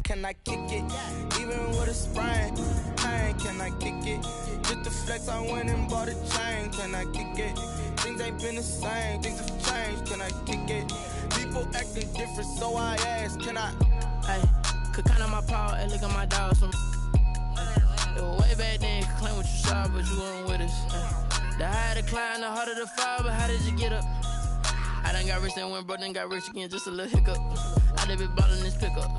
can I kick it? Even with a sprain, pain, can I kick it? Just the flex, I went and bought a chain, can I kick it? Things ain't been the same, things have changed, can I kick it? People acting different, so I ask, can I? Hey, could count on my power, hey, look at my dogs. It was way back then, could claim what you saw, but you weren't with us. The higher the climb, the harder the fall, but how did you get up? I done got rich and went broke, then got rich again, just a little hiccup. I done been ballin' this pickup.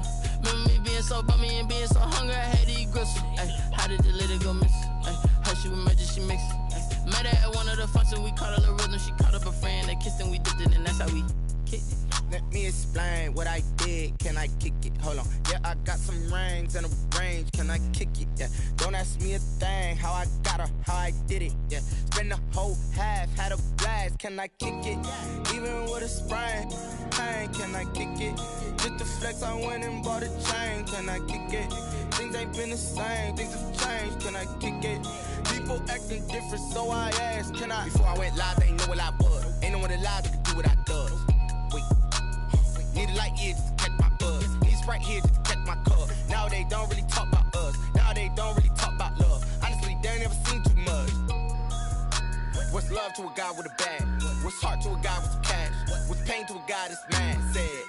Remember me being so bummy and being so hungry, I had to eat gristle. Ay, how did you let it go miss? Ay, how she was magic, she mixed. Met her at one of the functions, we caught a little rhythm. She caught up a friend, they kissed and we dipped it, and that's how we kicked it. Let me explain what I did, can I kick it? Hold on, yeah, I got some rings and a range, can I kick it? Yeah, don't ask me a thing, how I got her, how I did it. Yeah, spend the whole half, had a blast, can I kick it? Even with a sprain, pain, can I kick it? Just the flex, I went and bought a chain, can I kick it? Things ain't been the same, things have changed, can I kick it? People acting different, so I ask, can I? Before I went live, they ain't know what I was. Ain't no one alive that could do what I does. Wait, need a light here just to catch my buzz. Need a Sprite here just to catch my cup. Now they don't really talk about us. Now they don't really talk about love. Honestly, they ain't never seen too much. What's love to a guy with a bag? What's heart to a guy with some cash? What's pain to a guy that's mad? Said.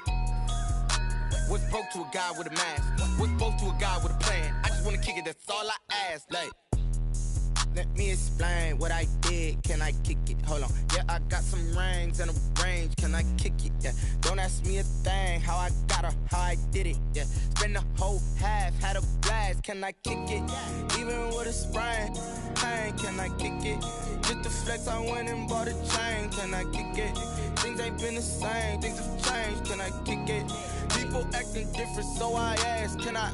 What's broke to a guy with a mask? What's both to a guy with a plan? I just wanna kick it, that's all I ask. Like, let me explain what I did, can I kick it? Hold on, yeah, I got some rings and a range, can I kick it? Yeah, don't ask me a thing, how I got her, how I did it. Yeah, spend the whole half, had a blast, can I kick it? Even with a sprain, pain, can I kick it? Just the flex, I went and bought a chain, can I kick it? Things ain't been the same, things have changed, can I kick it? People acting different, so I ask, can I?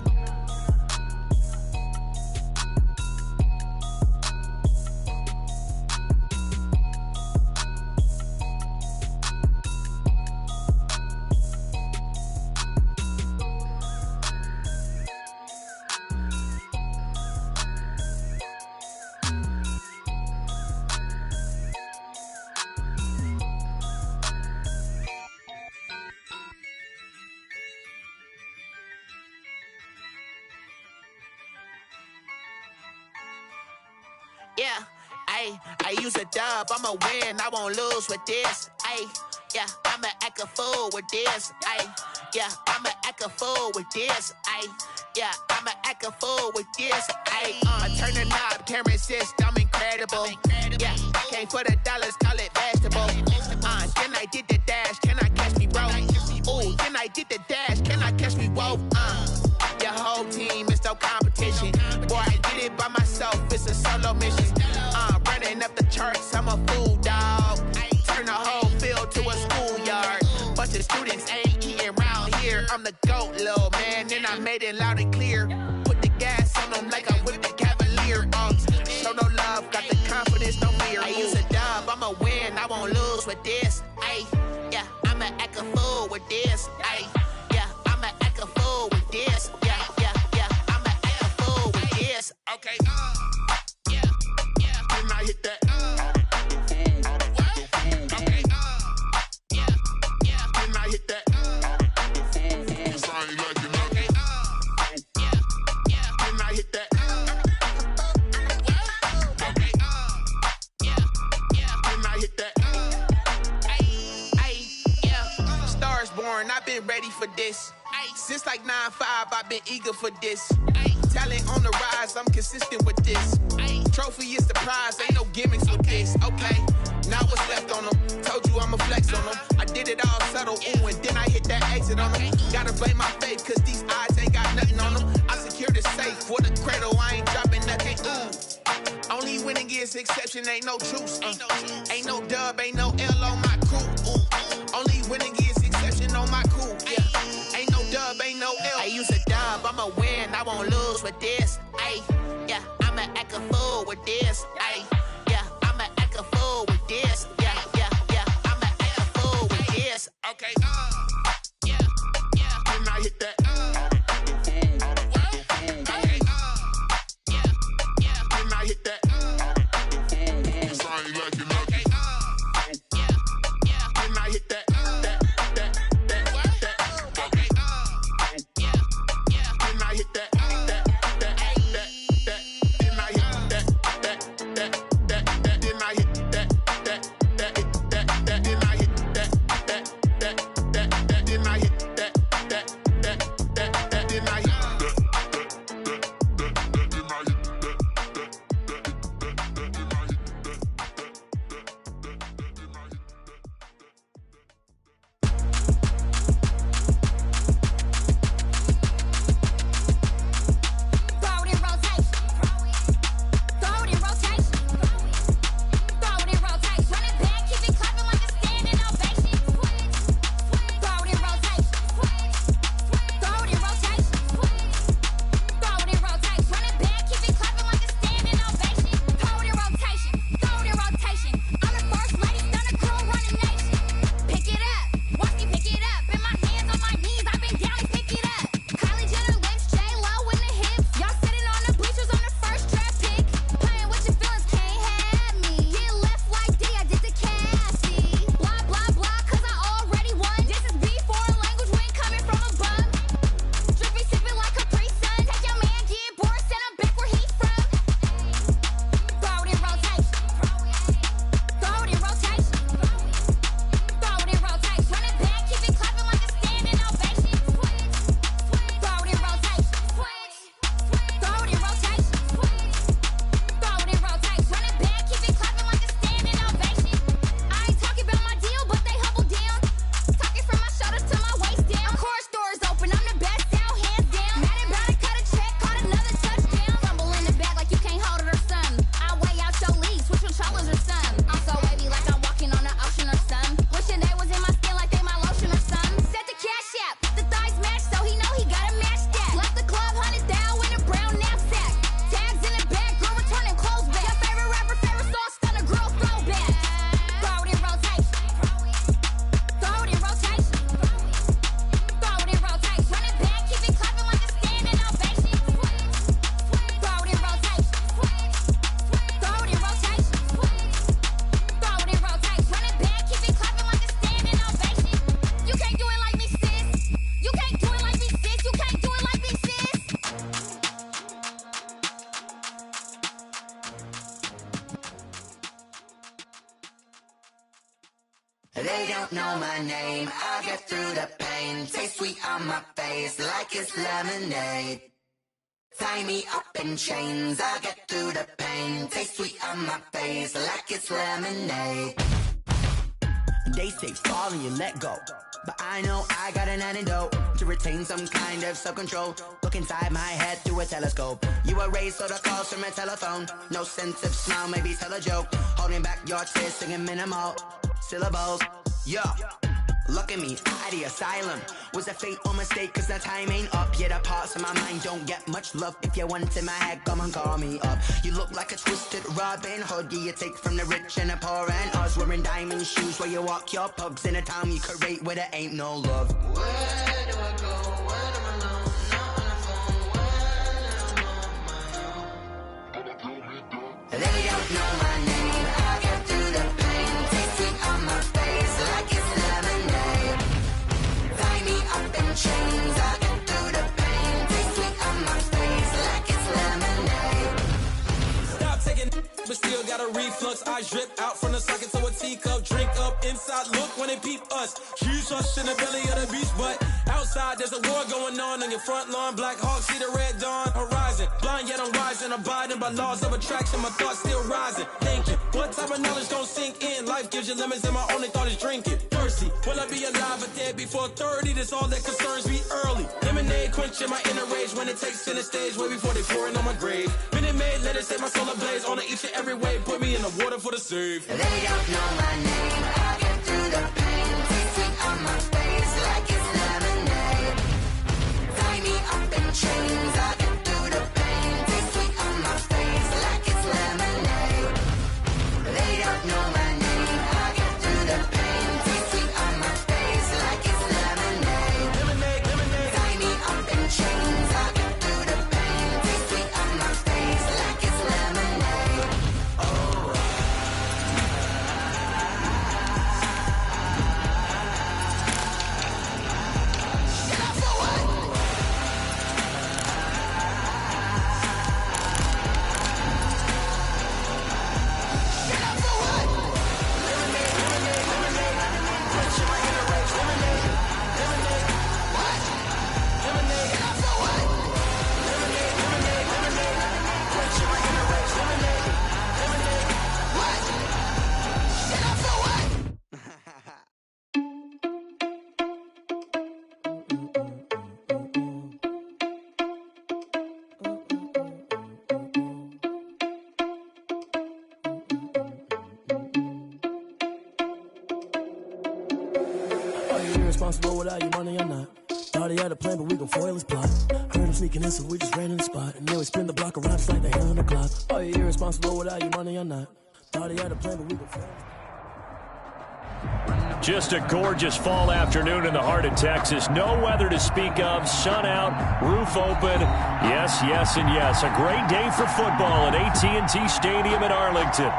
Yeah, I use a dub, I'ma win, I won't lose with this. Yeah, I'ma act a fool with this. Yeah, I'ma act a fool with this. Yeah, I'ma act a fool with this. I turn the knob, camera assist, I'm incredible. Yeah, came for the dollars, call it vegetable. Then I did the dash, can I catch me, bro? Ooh, then I did the dash, can I catch me, whoa? Your whole team is no competition. Boy, I did it by myself, it's a solo mission. Running up the charts, I'm a fool, dog. Turn the whole field to a schoolyard. Bunch of students ain't eating round here. I'm the GOAT, little man, and I made it loud and clear. Put the gas on them like I'm with the Cavalier. Show no love, got the confidence, no fear. I use a dub, I'ma win, I won't lose with this. Yeah, I'ma act a fool with this. Yeah, I'ma act a fool with this. Yeah, I'ma act a fool with this. Okay, yeah, can I hit that? Okay, yeah, can I hit that? Cause I ain't like it. Okay, yeah, can I hit that? Okay, yeah, can I hit that? Yeah, stars born, I've been ready for this. Since like 9-5, I've been eager for this. Talent on the rise, I'm consistent with this. Trophy is the prize, ain't no gimmicks with this. Okay, now what's left on them? Told you I'ma flex on them. I did it all subtle, ooh, and then I hit that exit on them. Gotta blame my faith, cause these eyes ain't got nothing on them. I secured the safe for the cradle, I ain't dropping nothing, ooh. Only winning is exception, ain't no truce. Ain't no dub, ain't no L on my crew. Ooh. Only winning is exception on my crew, yeah. Ain't no dub, ain't no L. I use a dub, I'ma win, I won't lose with this. Yeah, I'ma act a fool with this. Yeah, I'ma act a fool with this. Yeah, I'ma act a fool with this. Okay, yeah, can I hit that? Okay, yeah, can I hit that? Cause I ain't like it. Okay, yeah, can I hit that? Okay, yeah, know my name. I'll get through the pain. Taste sweet on my face like it's lemonade. Tie me up in chains. I'll get through the pain. Taste sweet on my face like it's lemonade. They say fall and you let go, but I know I got an antidote to retain some kind of self-control. Look inside my head through a telescope. You erase all the calls from a telephone. No sense of smile, maybe tell a joke. Holding back your tears, singing minimal syllables. Yeah, look at me, at the asylum. Was a fate or mistake, cause the time ain't up. Yet the parts of my mind don't get much love. If you want in my head, come and call me up. You look like a twisted Robin Hood. Yeah, you take from the rich and the poor and us. Wearing diamond shoes where you walk your pugs in a town you create where there ain't no love. Where do I go when I'm alone? Not on the phone when I'm on my own. They don't know my name. I'll get through the pain. Taste sweet on my face like it's lemonade. Tie me up in chains. I'll get through the pain. Taste sweet on my face like it's lemonade. Stop taking, but still got a reflux. I drip out from the socket to a teacup. Drink up inside, look when they peep us. Choose us in the belly of the beast, but outside there's a war going on your front lawn. Black Hawk, see the red dawn horizon. Blind yet I'm rising, abiding by laws of attraction. My thoughts still rising, thinking what type of knowledge don't sink in. Life gives you lemons and my only thought is drinking. Thirsty, will I be alive or dead before 30? That's all that concerns me early. Lemonade quenching my inner rage when it takes center stage way before they pour it on my grave. Minute Maid, let it set my soul ablaze on each and every way. Put me in the water for the save. They don't know my name. I'll get through the pain. Taste sweet on my face like it's lemonade. Tie me up in chains. I'll get through the pain. Taste sweet on my face like it's lemonade. They don't know my name. I'll get through the pain. Taste sweet on my face like it's lemonade. Lemonade, lemonade. Tie me up in chains. I'll get through the pain. Taste sweet on my face like it's lemonade. Are you irresponsible without your money or not? Thought he had a plan, but we gon' foil his plot. Heard him sneaking in, so we just ran in the spot. And then we spin the block around just like the hell on the clock. Are you irresponsible without your money or not? Thought he had a plan, but we gon' foil his plot. Just a gorgeous fall afternoon in the heart of Texas. No weather to speak of. Sun out, roof open. Yes, yes, and yes. A great day for football at AT&T Stadium in Arlington.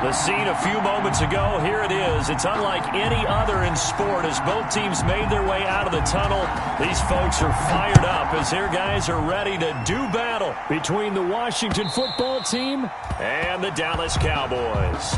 The scene a few moments ago, here it is. It's unlike any other in sport as both teams made their way out of the tunnel. These folks are fired up as their guys are ready to do battle between the Washington football team and the Dallas Cowboys.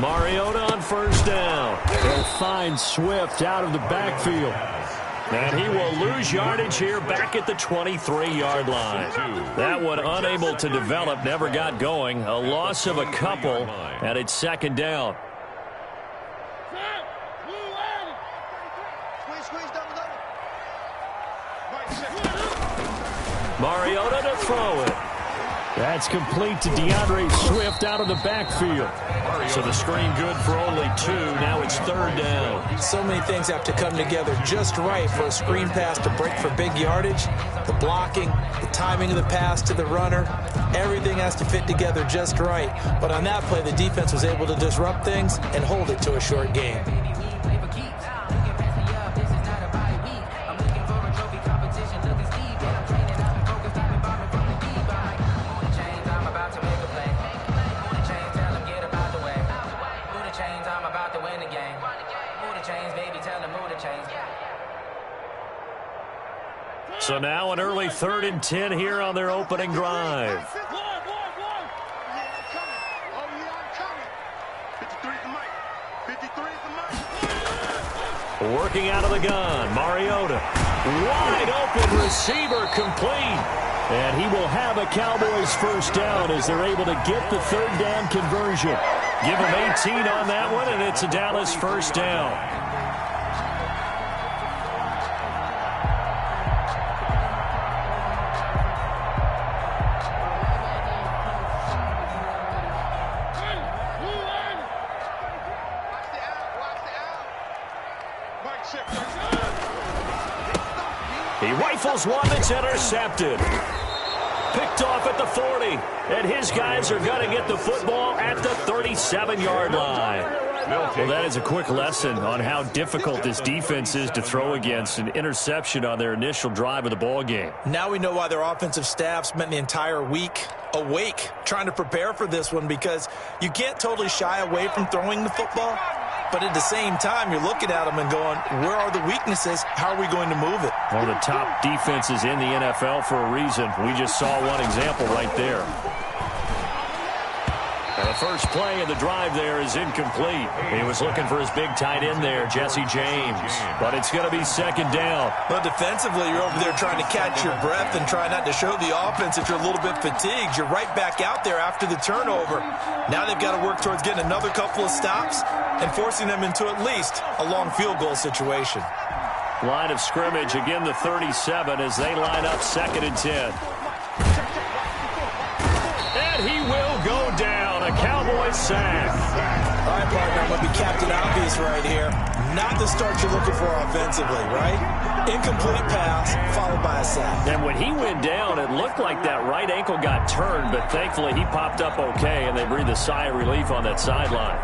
Mariota on first down. He'll find Swift out of the backfield. And he will lose yardage here back at the 23-yard line. That one unable to develop, never got going. A loss of a couple, and it's second down. Mariota to throw it. That's complete to DeAndre Swift out of the backfield. So the screen good for only 2. Now it's third down. So many things have to come together just right for a screen pass to break for big yardage. The blocking, the timing of the pass to the runner, Everything has to fit together just right. But on that play, the defense was able to disrupt things and hold it to a short game. So now an early 3rd and 10 here on their opening drive. Working out of the gun, Mariota. Wide open receiver complete. And he will have a Cowboys first down as they're able to get the 3rd down conversion. Give him 18 on that one, and it's a Dallas first down. He rifles one that's intercepted. Picked off at the 40. And his guys are going to get the football at the 37-yard line. Well, that is a quick lesson on how difficult this defense is to throw against. An interception on their initial drive of the ball game. Now we know why their offensive staff spent the entire week awake trying to prepare for this one, because you can't totally shy away from throwing the football. But at the same time, you're looking at them and going, where are the weaknesses? How are we going to move it? One of the top defenses in the NFL for a reason. We just saw one example right there. And the first play of the drive there is incomplete. He was looking for his big tight end there, Jesse James. But it's going to be 2nd down. But defensively, you're over there trying to catch your breath and try not to show the offense that you're a little bit fatigued. You're right back out there after the turnover. Now they've got to work towards getting another couple of stops and forcing them into at least a long field goal situation. Line of scrimmage, again the 37 as they line up 2nd and 10. And he will go down. A Cowboys sack. All right, partner, I'm going to be Captain Obvious right here. Not the start you're looking for offensively, right? Incomplete pass followed by a sack. And when he went down, it looked like that right ankle got turned, but thankfully he popped up okay, and they breathed a sigh of relief on that sideline.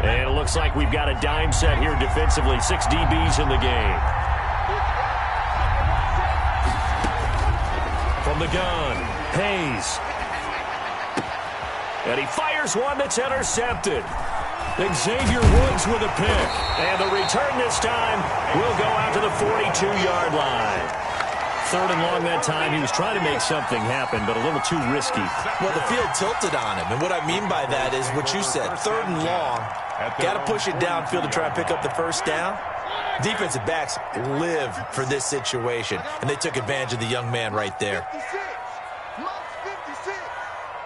And it looks like we've got a dime set here defensively. 6 DBs in the game. From the gun, Hayes. And he fires one that's intercepted. Xavier Woods with a pick. And the return this time will go out to the 42-yard line. 3rd and long that time. He was trying to make something happen, but a little too risky. Well, the field tilted on him, and what I mean by that is what you said. 3rd and long, got to push it downfield to try and pick up the first down. Defensive backs live for this situation, and they took advantage of the young man right there.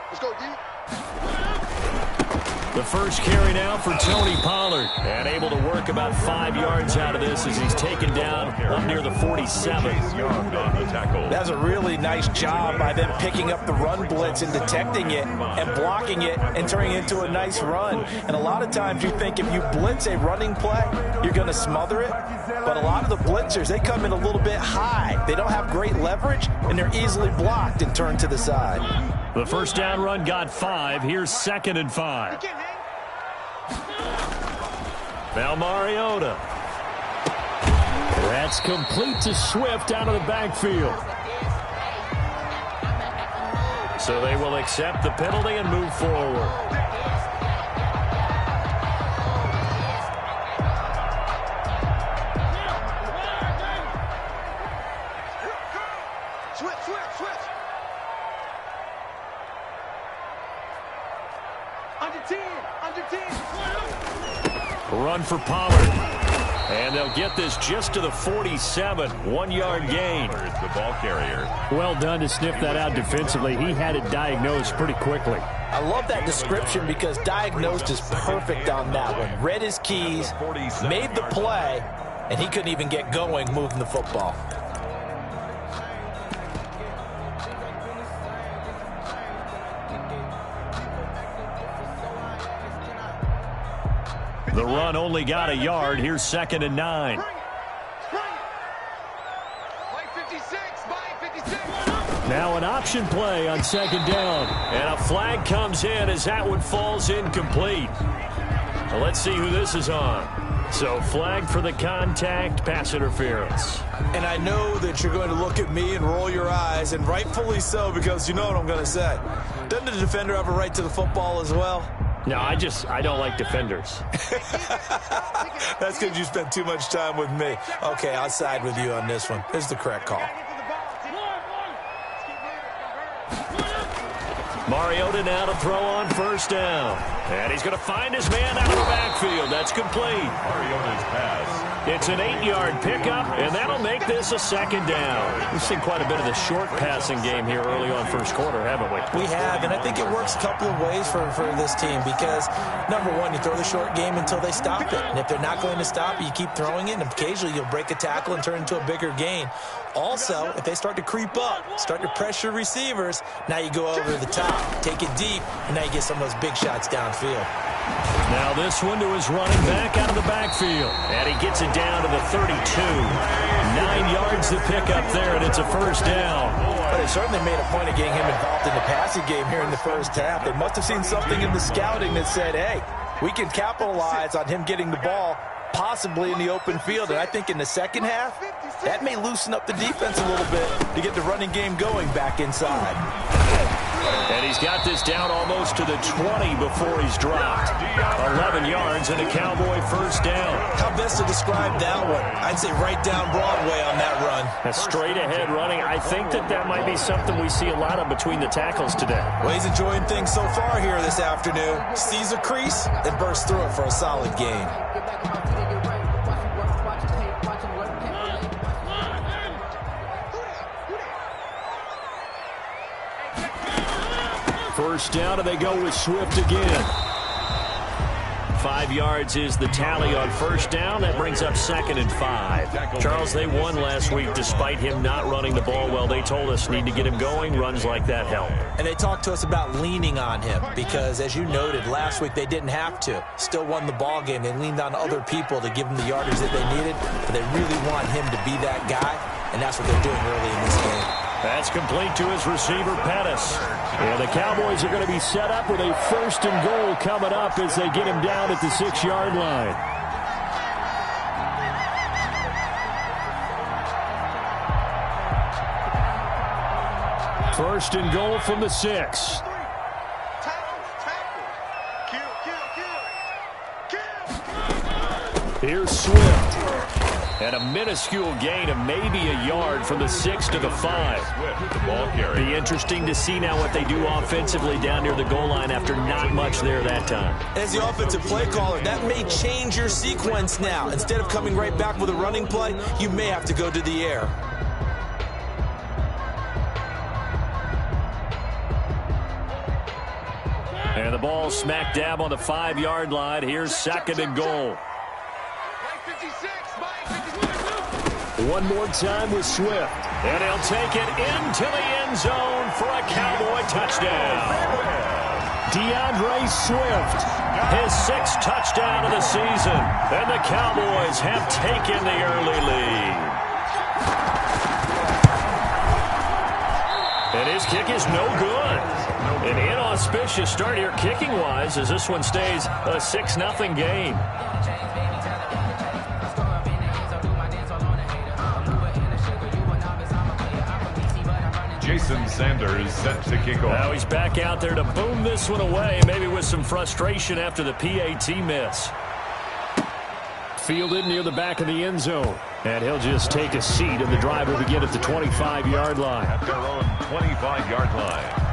Let's go, D. The first carry now for Tony Pollard. And able to work about 5 yards out of this as he's taken down up near the 47. That's a really nice job by them picking up the run blitz and detecting it and blocking it and turning it into a nice run. And a lot of times you think if you blitz a running play, you're going to smother it. But a lot of the blitzers, they come in a little bit high. They don't have great leverage, and they're easily blocked and turned to the side. The first down run got 5. Here's 2nd and 5. Now Mariota. That's complete to Swift out of the backfield. So they will accept the penalty and move forward. Switch. Under 10. Run for Pollard. And they'll get this just to the 47. 1-yard gain. The ball carrier. Well done to sniff that out defensively. He had it diagnosed pretty quickly. I love that description because diagnosed is perfect on that one. Read his keys, made the play, and he couldn't even get going moving the football. The run only got a yard. Here's 2nd and 9. Now an option play on 2nd down. And a flag comes in as that one falls incomplete. Well, let's see who this is on. So flag for the contact, pass interference. And I know that you're going to look at me and roll your eyes, and rightfully so, because you know what I'm going to say. Doesn't the defender have a right to the football as well? No, I don't like defenders. That's because you spent too much time with me. Okay, I'll side with you on this one. This is the correct call. Mariota now to throw on 1st down. And he's going to find his man out of the backfield. That's complete. Mariota's pass. It's an 8-yard pickup, and that'll make this a 2nd down. We've seen quite a bit of the short passing game here early on first quarter, haven't we? We have, and I think it works a couple of ways for this team because, number one, you throw the short game until they stop it. And if they're not going to stop it, you keep throwing it, and occasionally you'll break a tackle and turn it into a bigger gain. Also, if they start to creep up, start to pressure receivers, now you go over the top, take it deep, and now you get some of those big shots downfield. Now this one to his running back out of the backfield. And he gets it down to the 32. 9 yards to pick up there, and it's a 1st down. But they certainly made a point of getting him involved in the passing game here in the first half. They must have seen something in the scouting that said, hey, we can capitalize on him getting the ball possibly in the open field. And I think in the second half, that may loosen up the defense a little bit to get the running game going back inside. And he's got this down almost to the 20 before he's dropped. 11 yards and a Cowboy 1st down. How best to describe that one? I'd say right down Broadway on that run. A straight ahead running. I think that might be something we see a lot of between the tackles today. Well, he's enjoying things so far here this afternoon. Sees a crease and bursts through it for a solid gain. First down, and they go with Swift again. 5 yards is the tally on 1st down. That brings up 2nd and 5. Charles, they won last week despite him not running the ball well. They told us need to get him going. Runs like that help. And they talked to us about leaning on him because, as you noted, last week they didn't have to. Still won the ball game. They leaned on other people to give them the yardage that they needed, but they really want him to be that guy, and that's what they're doing early in this game. That's complete to his receiver, Pettis. And the Cowboys are going to be set up with a 1st and goal coming up as they get him down at the 6-yard line. First and goal from the 6. Here's Swift. And a minuscule gain of maybe a yard from the 6 to the 5. Be interesting to see now what they do offensively down near the goal line after not much there that time. As the offensive play caller, that may change your sequence now. Instead of coming right back with a running play, you may have to go to the air. And the ball smack dab on the 5-yard line. Here's 2nd and goal. One more time with Swift. And he'll take it into the end zone for a Cowboy touchdown. DeAndre Swift, his 6th touchdown of the season. And the Cowboys have taken the early lead. And his kick is no good. An inauspicious start here kicking-wise as this one stays a 6-0 game. Jason Sanders set to kick off. Now he's back out there to boom this one away, maybe with some frustration after the PAT miss. Fielded near the back of the end zone. And he'll just take a seat, and the drive will begin at the 25-yard line. At their own 25-yard line.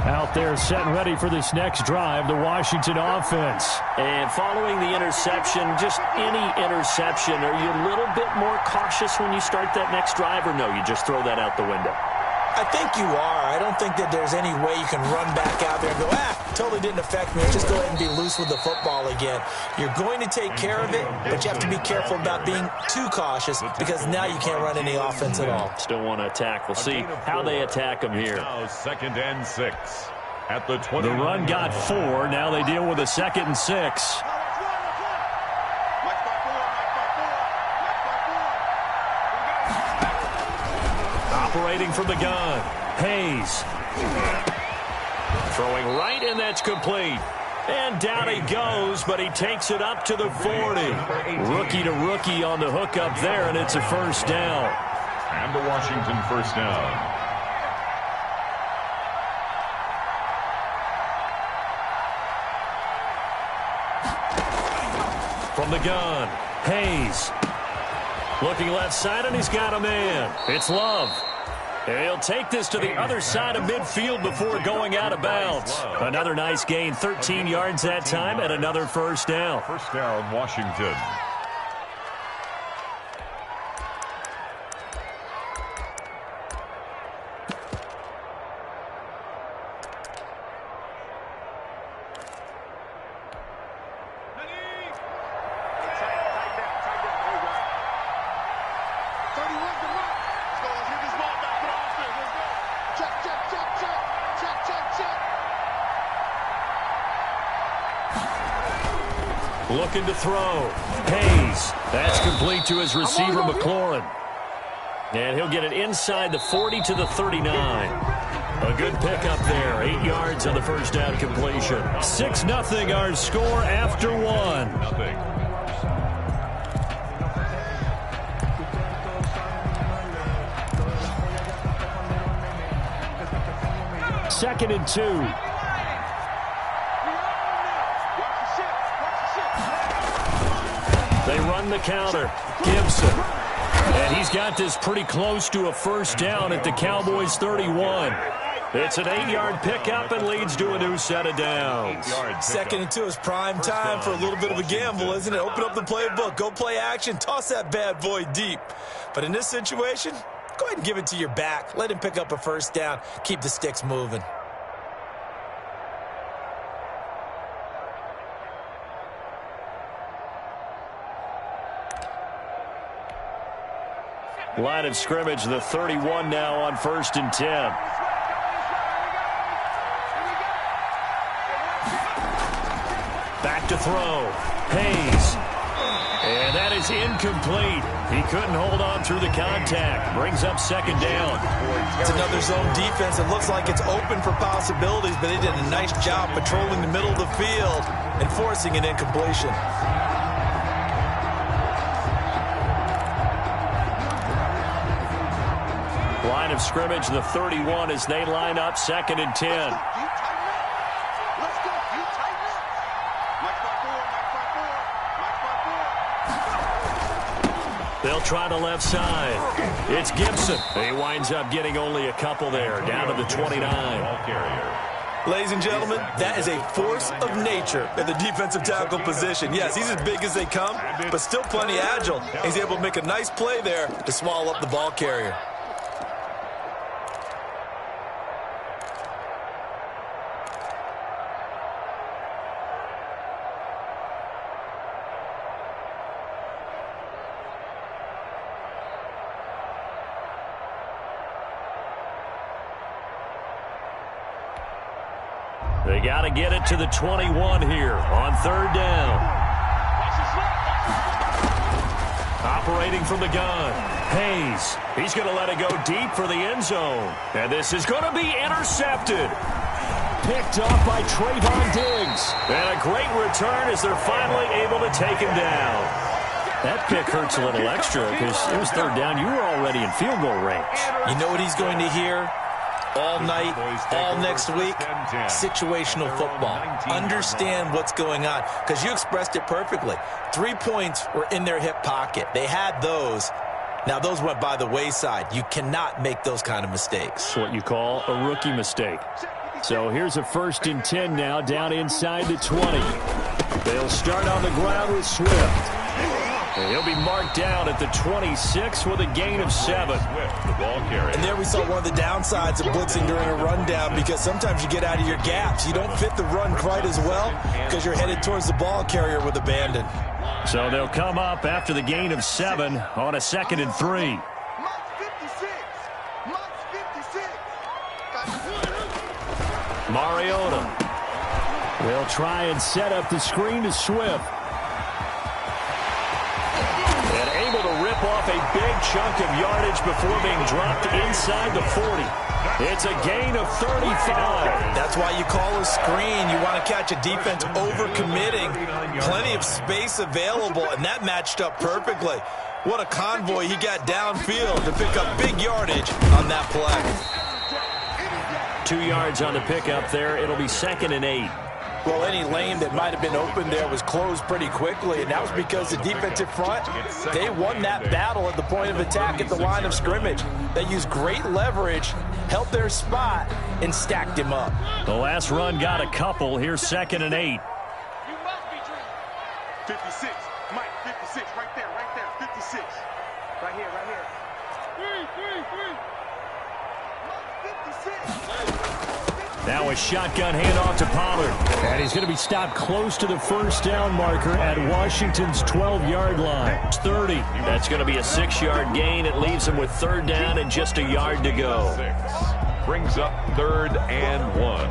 Out there set and ready for this next drive, the Washington offense. And following the interception, just any interception, are you a little bit more cautious when you start that next drive, or no, you just throw that out the window? I think you are. I don't think that there's any way you can run back out there and go, totally didn't affect me. Just go ahead and be loose with the football again. You're going to take care of it, but you have to be careful about being too cautious because now you can't run any offense at all. Still want to attack. We'll see how they attack them here. Now 2nd and 6 at the 20. The run got 4. Now they deal with a 2nd and 6. Operating from the gun, Hayes. Throwing right, and that's complete. And down he goes, but he takes it up to the 40. Rookie to rookie on the hook up there, and it's a first down. And the Washington first down. From the gun, Hayes. Looking left side, and he's got a man. It's Love. And he'll take this to the other side of midfield before going out of bounds. Another nice gain, 13 yards that time, and another first down. First down, Washington. Looking to throw. Hayes. That's complete to his receiver, McLaurin. And he'll get it inside the 40 to the 39. A good pickup there. 8 yards on the first down completion. 6-0 our score after 1. 2nd and 2. They run the counter. Gibson. And he's got this pretty close to a first down at the Cowboys' 31. It's an 8-yard pickup and leads to a new set of downs. 2nd and 2 is prime time for a little bit of a gamble, isn't it? Open up the playbook. Go play action. Toss that bad boy deep. But in this situation, go ahead and give it to your back. Let him pick up a first down. Keep the sticks moving. Line of scrimmage, the 31 now on 1st and 10. Back to throw. Hayes. And that is incomplete. He couldn't hold on through the contact. Brings up 2nd down. It's another zone defense. It looks like it's open for possibilities, but they did a nice job patrolling the middle of the field and forcing an incompletion. Line of scrimmage, the 31 as they line up 2nd and 10. They'll try the left side. It's Gibson. He winds up getting only a couple there, down to the 29. Ladies and gentlemen, that is a force of nature in the defensive tackle position. Yes, he's as big as they come, but still plenty agile. He's able to make a nice play there to swallow up the ball carrier. They got to get it to the 21 here on 3rd down. Operating from the gun. Hayes. He's going to let it go deep for the end zone. And this is going to be intercepted. Picked off by Trayvon Diggs. And a great return as they're finally able to take him down. That pick hurts a little extra because it was 3rd down. You were already in field goal range. You know what he's going to hear all night, all next week? Situational football. Understand what's going on, because you expressed it perfectly. 3 points were in their hip pocket. They had those. Now, those went by the wayside. You cannot make those kind of mistakes. It's what you call a rookie mistake. So here's a 1st and 10 now, down inside the 20. They'll start on the ground with Swift. And he'll be marked down at the 26 with a gain of 7. The ball carrier. And there we saw one of the downsides of blitzing during a rundown, because sometimes you get out of your gaps. You don't fit the run quite as well because you're headed towards the ball carrier with abandon. So they'll come up after the gain of 7 on a 2nd and 3. Mariota will try and set up the screen to Swift. And able to rip off a big chunk of yardage before being dropped inside the 40. It's a gain of 35. That's why you call a screen. You want to catch a defense overcommitting. Plenty of space available, and that matched up perfectly. What a convoy he got downfield to pick up big yardage on that play. 2 yards on the pickup there. It'll be 2nd and 8. Well, any lane that might have been open there was closed pretty quickly, and that was because the defensive front, they won that battle at the point of attack at the line of scrimmage. They used great leverage, held their spot, and stacked him up. The last run got a couple. Here's 2nd and 8. You must be dreaming. 56. Mike, 56. Right there, 56. Right here. 3. Now a shotgun handoff to Pollard. And he's going to be stopped close to the 1st down marker at Washington's 12-yard line. 30. That's going to be a 6-yard gain. It leaves him with 3rd down and just a yard to go. 6 brings up 3rd and 1.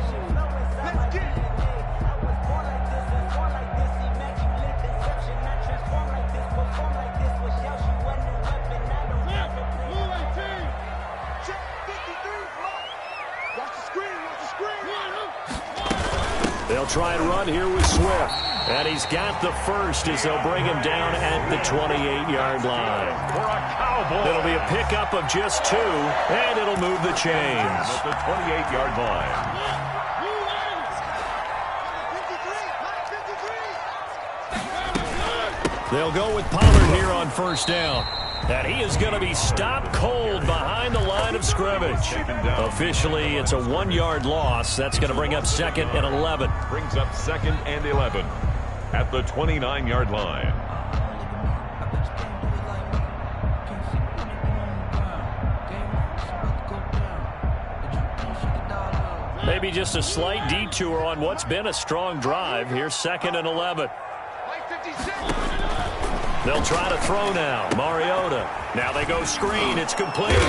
They'll try and run here with Swift. And he's got the 1st as they'll bring him down at the 28-yard line. It'll be a pickup of just 2, and it'll move the chains. At the 28-yard line. They'll go with Pollard here on 1st down. And he is going to be stopped cold behind the line of scrimmage. Officially, it's a 1-yard loss. That's going to bring up 2nd and 11. Brings up 2nd and 11 at the 29-yard line. Maybe just a slight detour on what's been a strong drive. Here's 2nd and 11. They'll try to throw now. Mariota. Now they go screen. It's complete.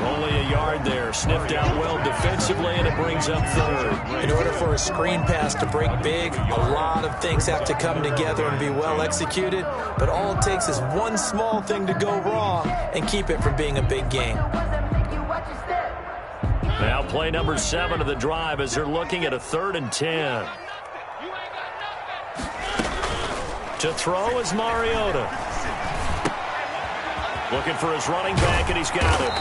Only a yard there. Sniffed out well defensively, and it brings up 3rd. In order for a screen pass to break big, a lot of things have to come together and be well executed. But all it takes is one small thing to go wrong and keep it from being a big game. Now play number 7 of the drive as they're looking at a 3rd and 10. To throw is Mariota. Looking for his running back, and he's got it.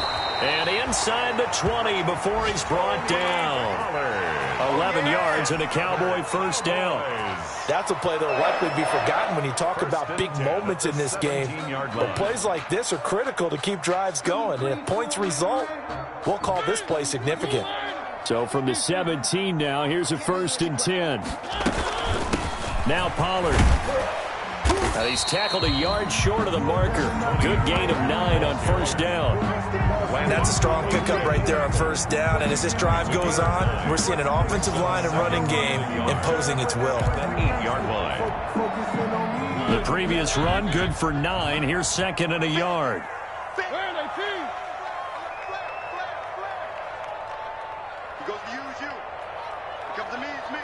And inside the 20 before he's brought down. 11 yards and a Cowboy 1st down. That's a play that will likely be forgotten when you talk about big moments in this game. But plays like this are critical to keep drives going. And if points result, we'll call this play significant. So from the 17 now, here's a 1st and 10. Now Pollard. He's tackled a yard short of the marker. Good gain of 9 on 1st down. That's a strong pickup right there on 1st down. And as this drive goes on, we're seeing an offensive line and running game imposing its will. 8-yard line. The previous run, good for 9. Here's 2nd and a yard. He goes to use you. He comes to me, it's me.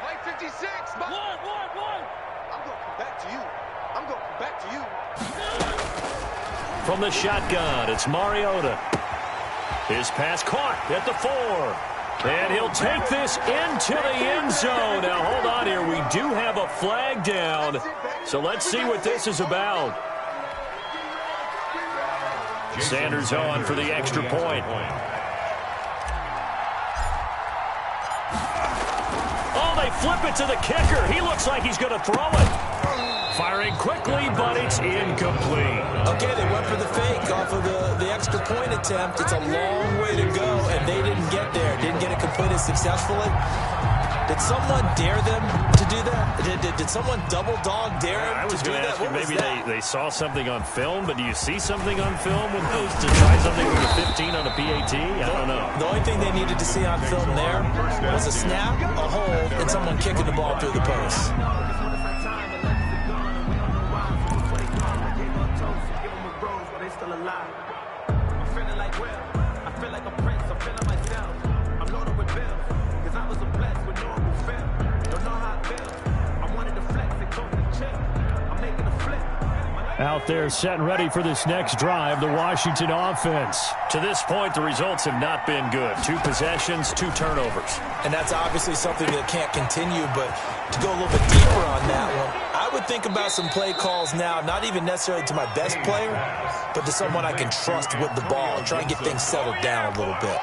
Mike 56. One. I'm going to come back to you. From the shotgun, it's Mariota. His pass caught at the 4. And he'll take this into the end zone. Now, hold on here. We do have a flag down. So let's see what this is about. Sanders on for the extra point. Oh, they flip it to the kicker. He looks like he's going to throw it. firing quickly, but it's incomplete. Okay, they went for the fake off of the extra point attempt. It's a long way to go, and they didn't get there. Didn't get it completed successfully. Did someone dare them to do that? Did someone double dog dare them I was to do going to that? ask you, maybe they saw something on film, but do you see something on film with those to try something with a 15 on a PAT? I don't know. The only thing they needed to see on film there was a snap, a hold, and someone kicking the ball through the post. Out there set and ready for this next drive, the Washington offense. To this point, the results have not been good. 2 possessions, 2 turnovers. And that's obviously something that can't continue, but to go a little bit deeper on that one, I would think about some play calls now, not even necessarily to my best player, but to someone I can trust with the ball, try and get things settled down a little bit.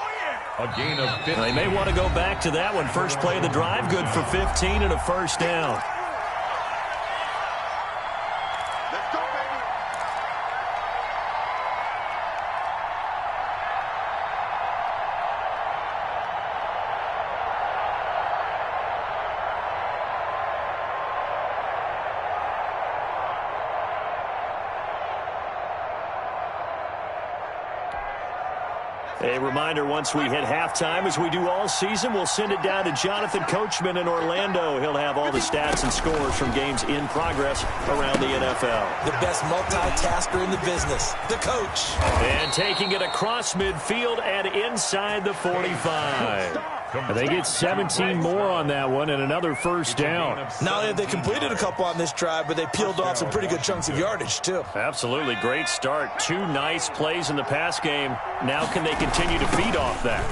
A gain of 15. They may want to go back to that one. First play of the drive, good for 15 and a first down. A reminder, once we hit halftime, as we do all season, we'll send it down to Jonathan Coachman in Orlando. He'll have all the stats and scores from games in progress around the NFL. The best multitasker in the business, the coach. And taking it across midfield and inside the 45. They get 17 more on that one and another first down. Not only have they completed a couple on this drive, but they peeled off some pretty good chunks of yardage, too. Absolutely. Great start. 2 nice plays in the pass game. Now can they continue to feed off that?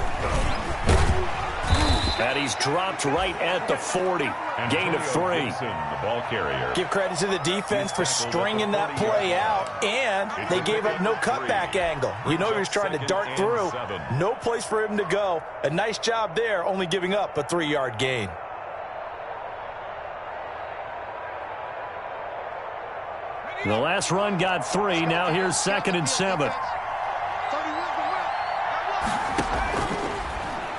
And he's dropped right at the 40. Gain of 3. The ball carrier. Give credit to the defense for stringing that play out, and they gave up no cutback angle. You know he was trying to dart through. No place for him to go. A nice job there, only giving up a 3-yard gain. The last run got 3. Now here's 2nd and 7.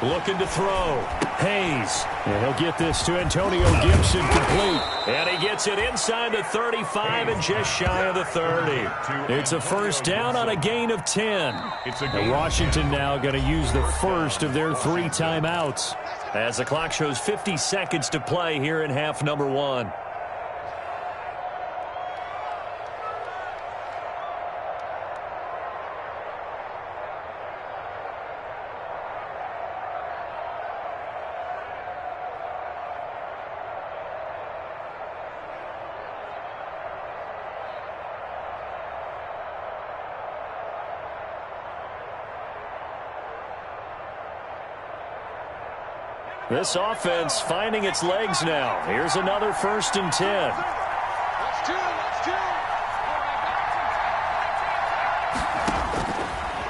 Looking to throw. Hayes. And he'll get this to Antonio Gibson complete. And he gets it inside the 35 and just shy of the 30. It's a first down on a gain of 10. And Washington now going to use the first of their 3 timeouts as the clock shows 50 seconds to play here in half number 1. This offense finding its legs now. Here's another 1st and 10.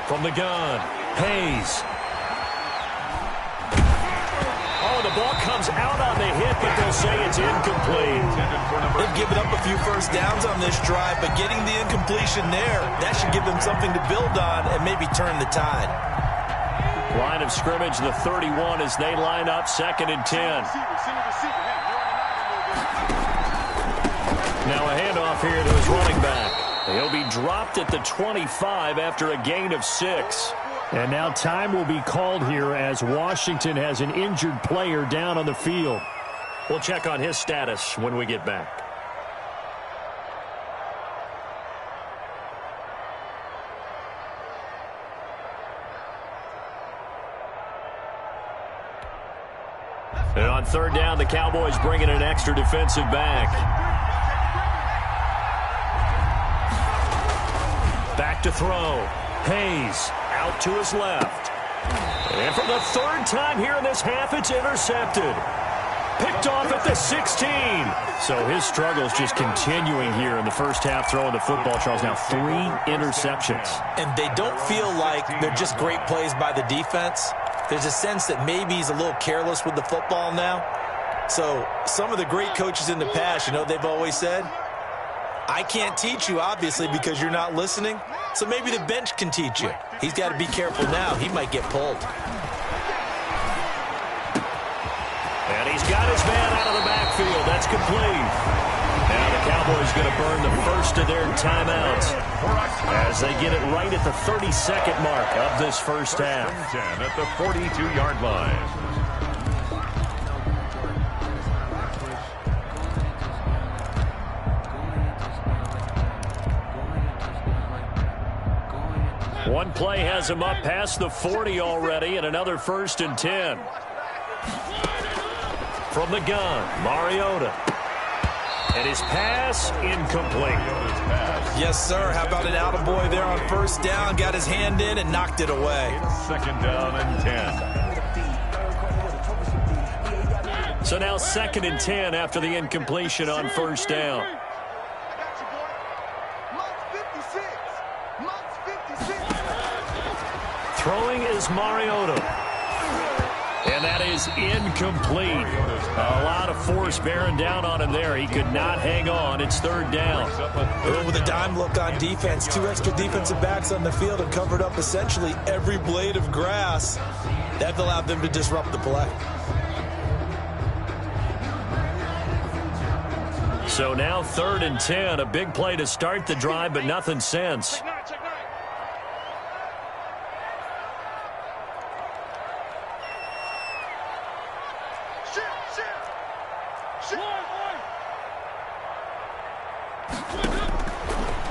From the gun, Hayes. Oh, the ball comes out on the hit, but they'll say it's incomplete. They've given up a few first downs on this drive, but getting the incompletion there, that should give them something to build on and maybe turn the tide. Line of scrimmage, the 31, as they line up 2nd and 10. Now a handoff here to his running back. He'll be dropped at the 25 after a gain of 6. And now time will be called here as Washington has an injured player down on the field. We'll check on his status when we get back. And on 3rd down, the Cowboys bring in an extra defensive back. Back to throw. Hayes out to his left. And for the 3rd time here in this half, it's intercepted. Picked off at the 16. So his struggles just continuing here in the first half throwing the football, Charles. Now 3 interceptions. And they don't feel like they're just great plays by the defense. There's a sense that maybe he's a little careless with the football now. So some of the great coaches in the past, you know, they've always said, I can't teach you, obviously, because you're not listening. So maybe the bench can teach you. He's got to be careful now. He might get pulled. And he's got his man out of the backfield. That's complete. Now the Cowboys going to burn the first of their timeouts as they get it right at the 32nd mark of this first half. 10 at the 42-yard line. One play has him up past the 40 already, and another 1st and 10. From the gun, Mariota. And his pass incomplete. Yes, sir. How about an attaboy there on 1st down? Got his hand in and knocked it away. 2nd down and 10. So now 2nd and 10 after the incompletion on 1st down. Throwing is Mariota. And that is incomplete. A lot of force bearing down on him there. He could not hang on. It's 3rd down. With a dime look on defense, 2 extra defensive backs on the field and covered up essentially every blade of grass. That allowed them to disrupt the play. So now 3rd and 10. A big play to start the drive, but nothing since.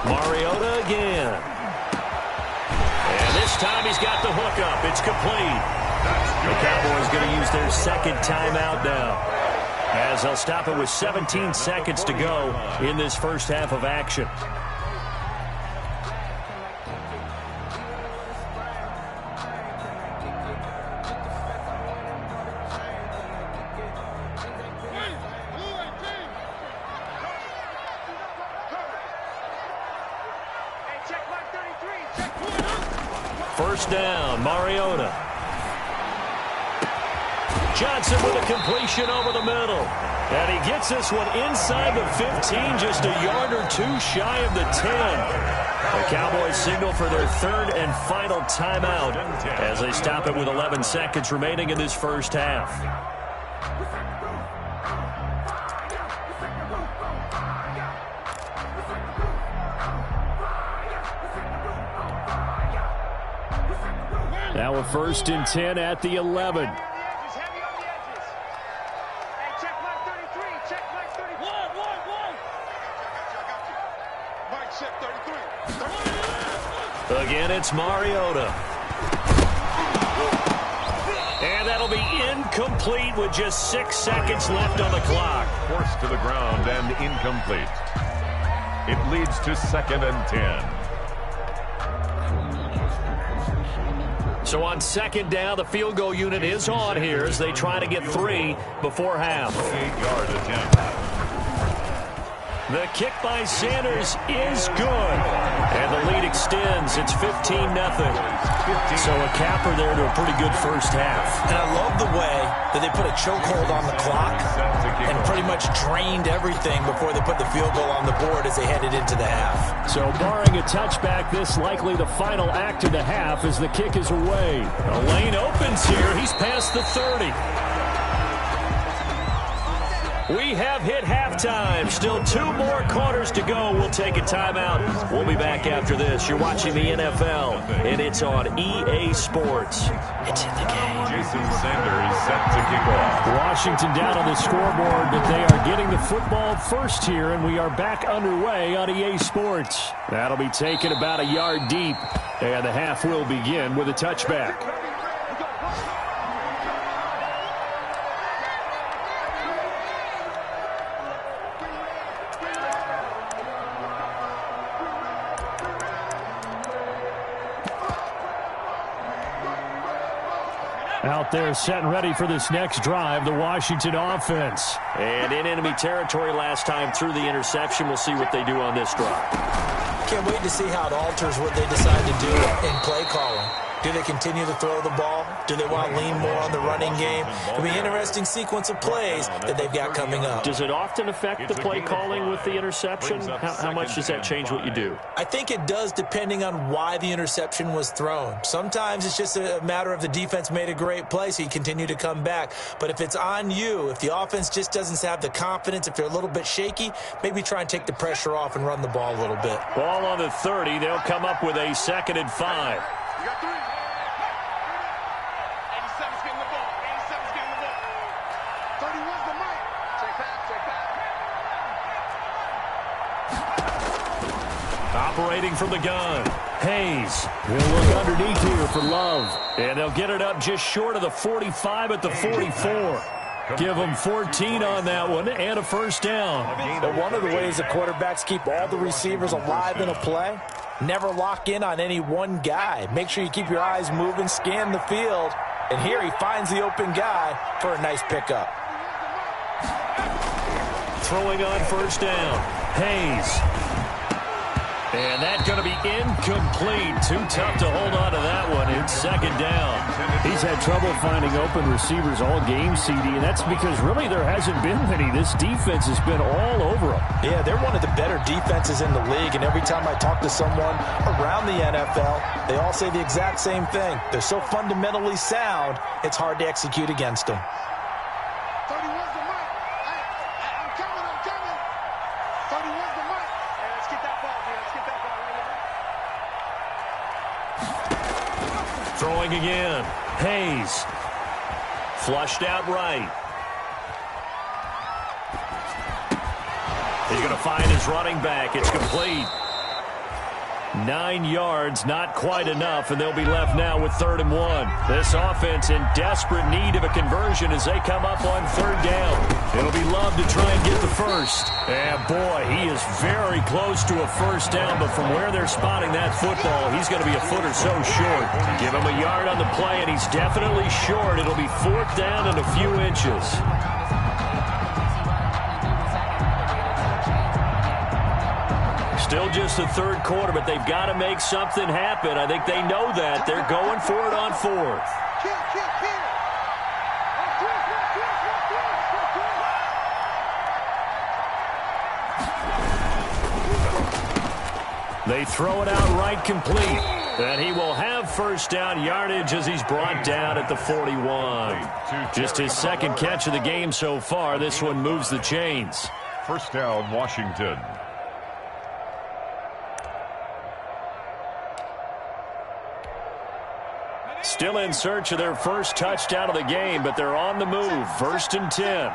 Mariota again. And this time he's got the hook up. It's complete. The Cowboys going to use their 2nd timeout now, as they'll stop it with 17 seconds to go in this first half of action. First down, Mariota. Johnson with a completion over the middle. And he gets this one inside the 15, just a yard or 2 shy of the 10. The Cowboys signal for their 3rd and final timeout as they stop it with 11 seconds remaining in this first half. Now a 1st and 10 at the 11. Again, it's Mariota. And that'll be incomplete with just 6 seconds left on the clock. Forced to the ground and incomplete. It leads to 2nd and 10. So on 2nd down, the field goal unit is on here as they try to get 3 before half. 8-yard attempt. The kick by Sanders is good. And the lead extends. It's 15-0. So a capper there to a pretty good first half. And I love the way that they put a chokehold on the clock and pretty much drained everything before they put the field goal on the board as they headed into the half. So barring a touchback, this likely the final act of the half as the kick is away. The lane opens here. He's past the 30. We have hit halftime. Still 2 more quarters to go. We'll take a timeout. We'll be back after this. You're watching the NFL, and it's on EA Sports. It's in the game. Jason Sanders set to kick off. Washington down on the scoreboard, but they are getting the football first here, and we are back underway on EA Sports. That'll be taken about a yard deep, and the half will begin with a touchback. Out there set and ready for this next drive, the Washington offense. And in enemy territory last time through the interception. We'll see what they do on this drive. Can't wait to see how it alters what they decide to do in play calling. Do they continue to throw the ball? Do they want to lean more on the running game? It'll be an interesting sequence of plays that they've got coming up. Does it often affect the play calling with the interception? How much does that change what you do? I think it does, depending on why the interception was thrown. Sometimes it's just a matter of the defense made a great play, so you continue to come back. But if it's on you, if the offense just doesn't have the confidence, if they're a little bit shaky, maybe try and take the pressure off and run the ball a little bit. Ball on the 30. They'll come up with a 2nd and 5. You got 3. 87's getting the ball. 87's getting the ball. 31's the mic. Check back. Operating from the gun. Hayes. They'll look underneath here for Love. And they'll get it up just short of the 45 at the 44. Give them 14 on that one and a first down. But one of the ways the quarterbacks keep all the receivers alive in a play, never lock in on any one guy. Make sure you keep your eyes moving, scan the field. And here he finds the open guy for a nice pickup. Throwing on first down. Hayes. And that's going to be incomplete. Too tough to hold on to that one. It's 2nd down. He's had trouble finding open receivers all game, CD, and that's because really there hasn't been many. This defense has been all over them. Yeah, they're one of the better defenses in the league, and every time I talk to someone around the NFL, they all say the exact same thing. They're so fundamentally sound, it's hard to execute against them. 31's the mic. I'm coming. 31's the mic. Hey, let's get that ball, man. Let's get that ball right here. Throwing again. Hayes. Flushed out right. He's going to find his running back. It's complete. 9 yards, not quite enough, and they'll be left now with 3rd and 1. This offense in desperate need of a conversion as they come up on 3rd down. It'll be Love to try and get the first. And boy, he is very close to a first down, but from where they're spotting that football, he's going to be a foot or so short. Give him a yard on the play, and he's definitely short. It'll be 4th down and a few inches. Still just the 3rd quarter, but they've got to make something happen. I think they know that. They're going for it on 4th. They throw it out right complete. And he will have first down yardage as he's brought down at the 41. Just his 2nd catch of the game so far. This one moves the chains. First down, Washington. Still in search of their first touchdown of the game, but they're on the move. 1st and 10.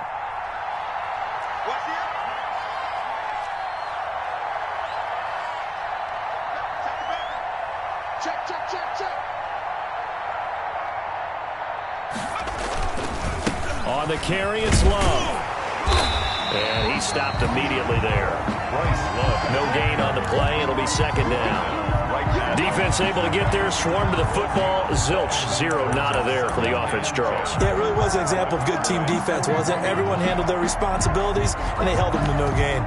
On the carry, it's Love. And he stopped immediately there. No gain on the play. It'll be 2nd down. Defense able to get there, swarm to the football. Zilch, 0 nada there for the offense, Charles. Yeah, it really was an example of good team defense, wasn't it? Everyone handled their responsibilities, and they held them to no gain.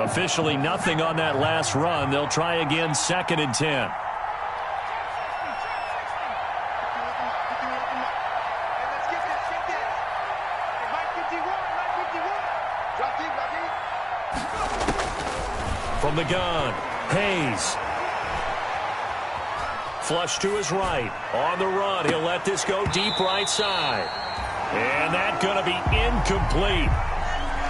Officially nothing on that last run. They'll try again, 2nd and 10. From the gun, Hayes. Flush to his right. On the run, he'll let this go deep right side. And that's going to be incomplete.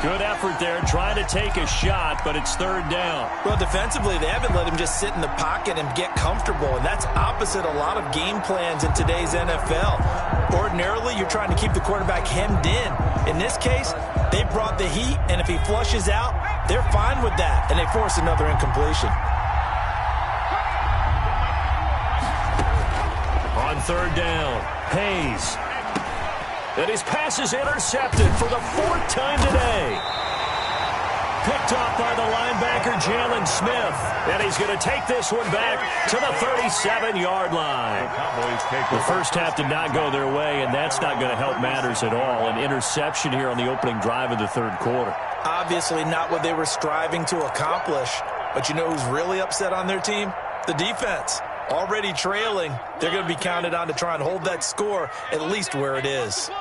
Good effort there, trying to take a shot, but it's 3rd down. Well, defensively, they haven't let him just sit in the pocket and get comfortable, and that's opposite a lot of game plans in today's NFL. Ordinarily, you're trying to keep the quarterback hemmed in. In this case, they brought the heat, and if he flushes out, they're fine with that, and they force another incompletion. On 3rd down, Hayes. And his pass is intercepted for the 4th time today. picked off by the linebacker, Jalen Smith. And he's going to take this one back to the 37-yard line. The first half did not go their way, and that's not going to help matters at all. An interception here on the opening drive of the third quarter. Obviously not what they were striving to accomplish. But you know who's really upset on their team? The defense. Already trailing, they're going to be counted on to try and hold that score at least where it is.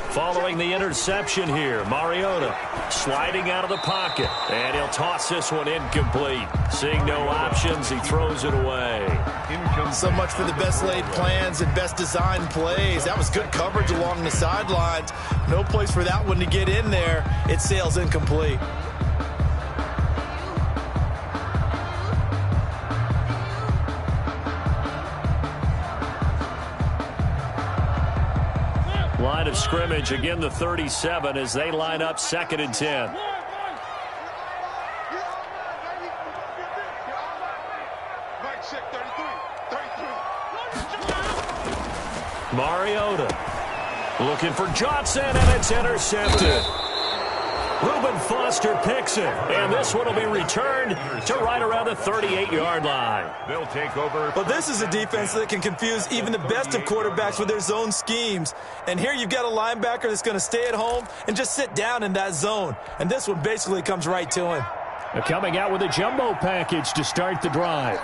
Following the interception here, Mariota sliding out of the pocket, and he'll toss this one incomplete. Seeing no options, he throws it away. So much for the best laid plans and best designed plays. That was good coverage along the sidelines. No place for that one to get in there. It sails incomplete. Line of scrimmage, again the 37 as they line up 2nd and 10. Mariota looking for Johnson, and it's intercepted. Reuben Foster picks it, and this one will be returned to right around the 38-yard line. They'll take over. But this is a defense that can confuse even the best of quarterbacks with their zone schemes. And here you've got a linebacker that's going to stay at home and just sit down in that zone. And this one basically comes right to him. They're coming out with a jumbo package to start the drive.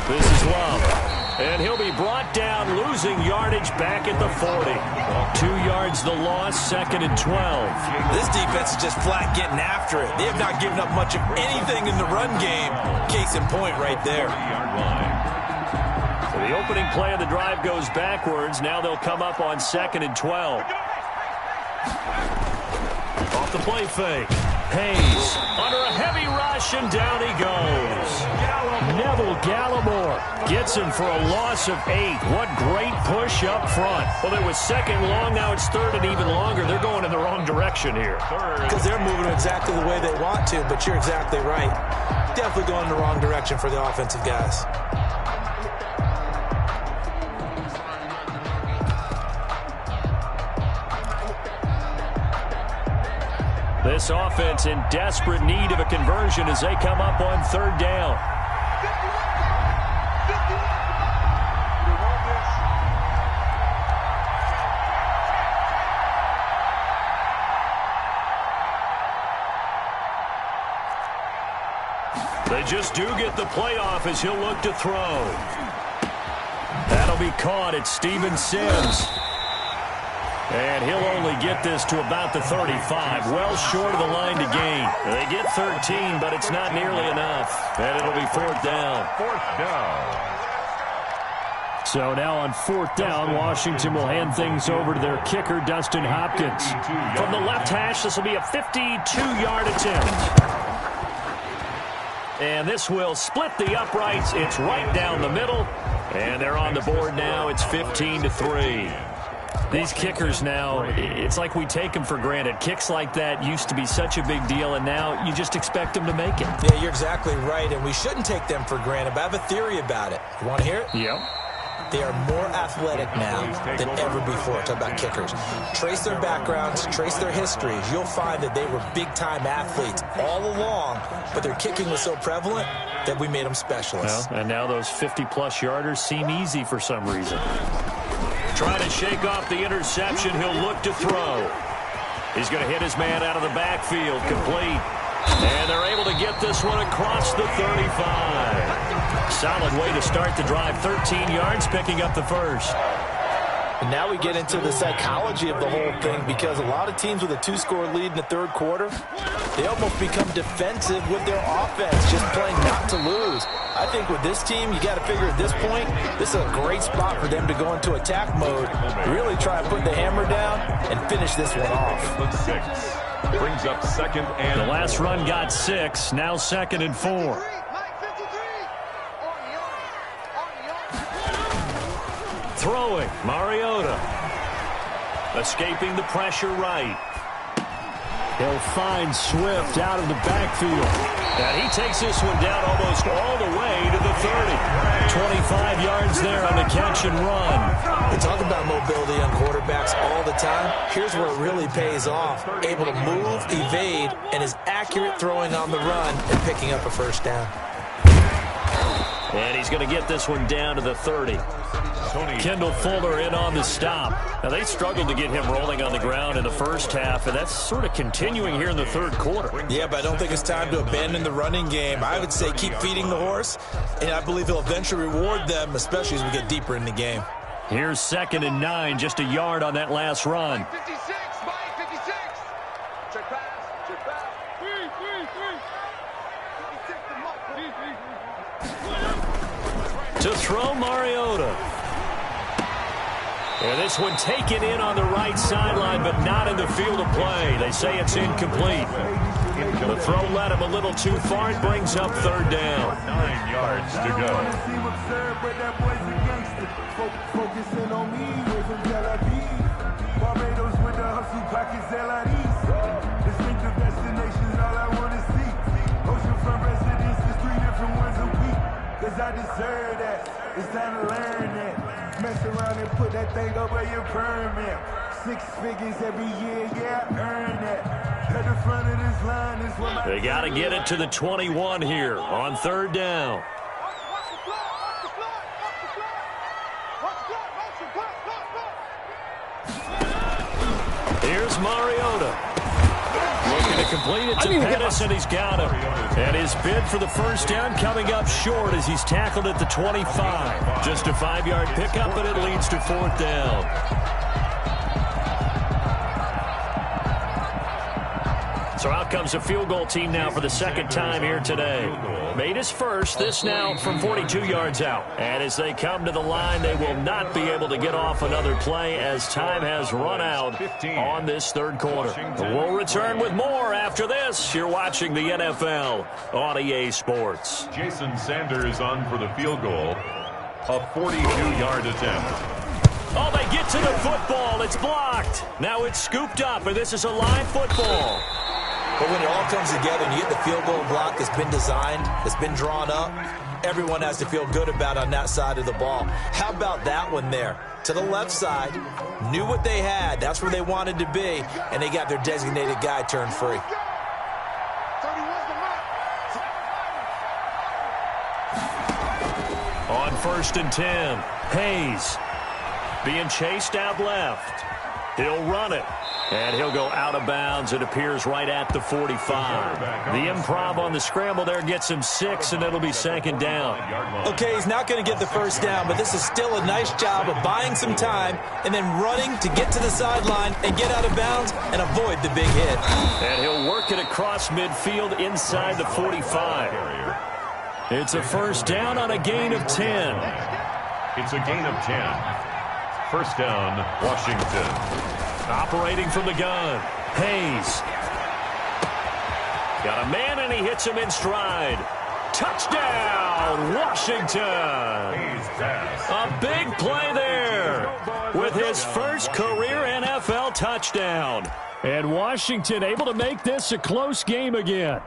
This is Love. And he'll be brought down, losing yardage back at the 40. 2 yards the loss, 2nd and 12. This defense is just flat getting after it. They have not given up much of anything in the run game. Case in point right there. So the opening play of the drive goes backwards. Now they'll come up on 2nd and 12. Off the play fake. Hayes under a heavy rush, and down he goes. Neville Gallimore gets him for a loss of 8. What great push up front. Well, it was 2nd long, now it's 3rd and even longer. They're going in the wrong direction here. Because they're moving exactly the way they want to, but you're exactly right. Definitely going in the wrong direction for the offensive guys. This offense in desperate need of a conversion as they come up on 3rd down. They just do get the playoff as he'll look to throw. That'll be caught at Steven Sims. And he'll only get this to about the 35, well short of the line to gain. They get 13, but it's not nearly enough. And it'll be 4th down. 4th down. So now on 4th down, Washington will hand things over to their kicker, Dustin Hopkins. From the left hash, this will be a 52-yard attempt. And this will split the uprights. It's right down the middle. And they're on the board now. It's 15-3. These kickers now, it's like we take them for granted. Kicks like that used to be such a big deal, and now you just expect them to make it. Yeah, you're exactly right, and we shouldn't take them for granted, but I have a theory about it. You want to hear it? Yep. They are more athletic now than ever before. Talk about kickers. Trace their backgrounds, trace their histories. You'll find that they were big-time athletes all along, but their kicking was so prevalent that we made them specialists. Well, and now those 50-plus yarders seem easy for some reason. Trying to shake off the interception. He'll look to throw. He's going to hit his man out of the backfield. Complete. And they're able to get this one across the 35. Solid way to start the drive. 13 yards, picking up the first. And now we get into the psychology of the whole thing, because a lot of teams with a 2-score lead in the third quarter, they almost become defensive with their offense, just playing not to lose. I think with this team, you got to figure at this point, this is a great spot for them to go into attack mode, really try and put the hammer down and finish this one off. 6 brings up 2nd and the last run got 6, now 2nd and 4. Throwing, Mariota. Escaping the pressure right. He'll find Swift out of the backfield. And he takes this one down almost all the way to the 30. 25 yards there on the catch and run. We talk about mobility on quarterbacks all the time. Here's where it really pays off. Able to move, evade, and is accurate throwing on the run and picking up a first down. And he's going to get this one down to the 30. Kendall Fuller in on the stop. Now, they struggled to get him rolling on the ground in the first half, and that's sort of continuing here in the third quarter. Yeah, but I don't think it's time to abandon the running game. I would say keep feeding the horse, and I believe he'll eventually reward them, especially as we get deeper in the game. Here's 2nd and 9, just a yard on that last run. 56, Mike, 56. Check pass, check pass. 56 To throw Mariota. And this one taken in on the right sideline, but not in the field of play. They say it's incomplete. The throw led him a little too far. It brings up 3rd down. 9 yards to go. Focusing on me, way from Tel Aviv. Barbados with the hustle pockets, LIDs. Distinctive destinations, all I want to see. Oceanfront residences, 3 different ones a week. Cause I deserve that. It's time to learn that. Mess around and put that thing over your permit. 6 figures every year, yeah, I earn that. At the front of this line is what my... They got to get it to the 21 here on 3rd down. Here's Mariota. Looking to complete it to Pettis, and he's got him. And his bid for the first down coming up short as he's tackled at the 25. Just a 5-yard pickup, and it leads to 4th down. So out comes a field goal team now for the 2nd time here today. Made his first, this now from 42 yards out. And as they come to the line, they will not be able to get off another play as time has run out on this 3rd quarter. We'll return with more after this. You're watching the NFL on EA Sports. Jason Sanders on for the field goal. A 42-yard attempt. Oh, they get to the football. It's blocked. Now it's scooped up, and this is a live football. But when it all comes together and you get the field goal block that's been designed, that's been drawn up, everyone has to feel good about on that side of the ball. How about that one there? To the left side, knew what they had. That's where they wanted to be, and they got their designated guy turned free. On 1st and 10, Hayes being chased out left. He'll run it. And he'll go out of bounds. It appears right at the 45. The improv on the scramble there gets him 6, and it'll be 2nd down. Okay, he's not going to get the first down, but this is still a nice job of buying some time and then running to get to the sideline and get out of bounds and avoid the big hit. And he'll work it across midfield inside the 45. It's a first down on a gain of 10. It's a gain of 10. First down, Washington. Operating from the gun, Hayes. Got a man, and he hits him in stride. Touchdown, Washington. A big play there with his first career NFL touchdown. And Washington able to make this a close game again.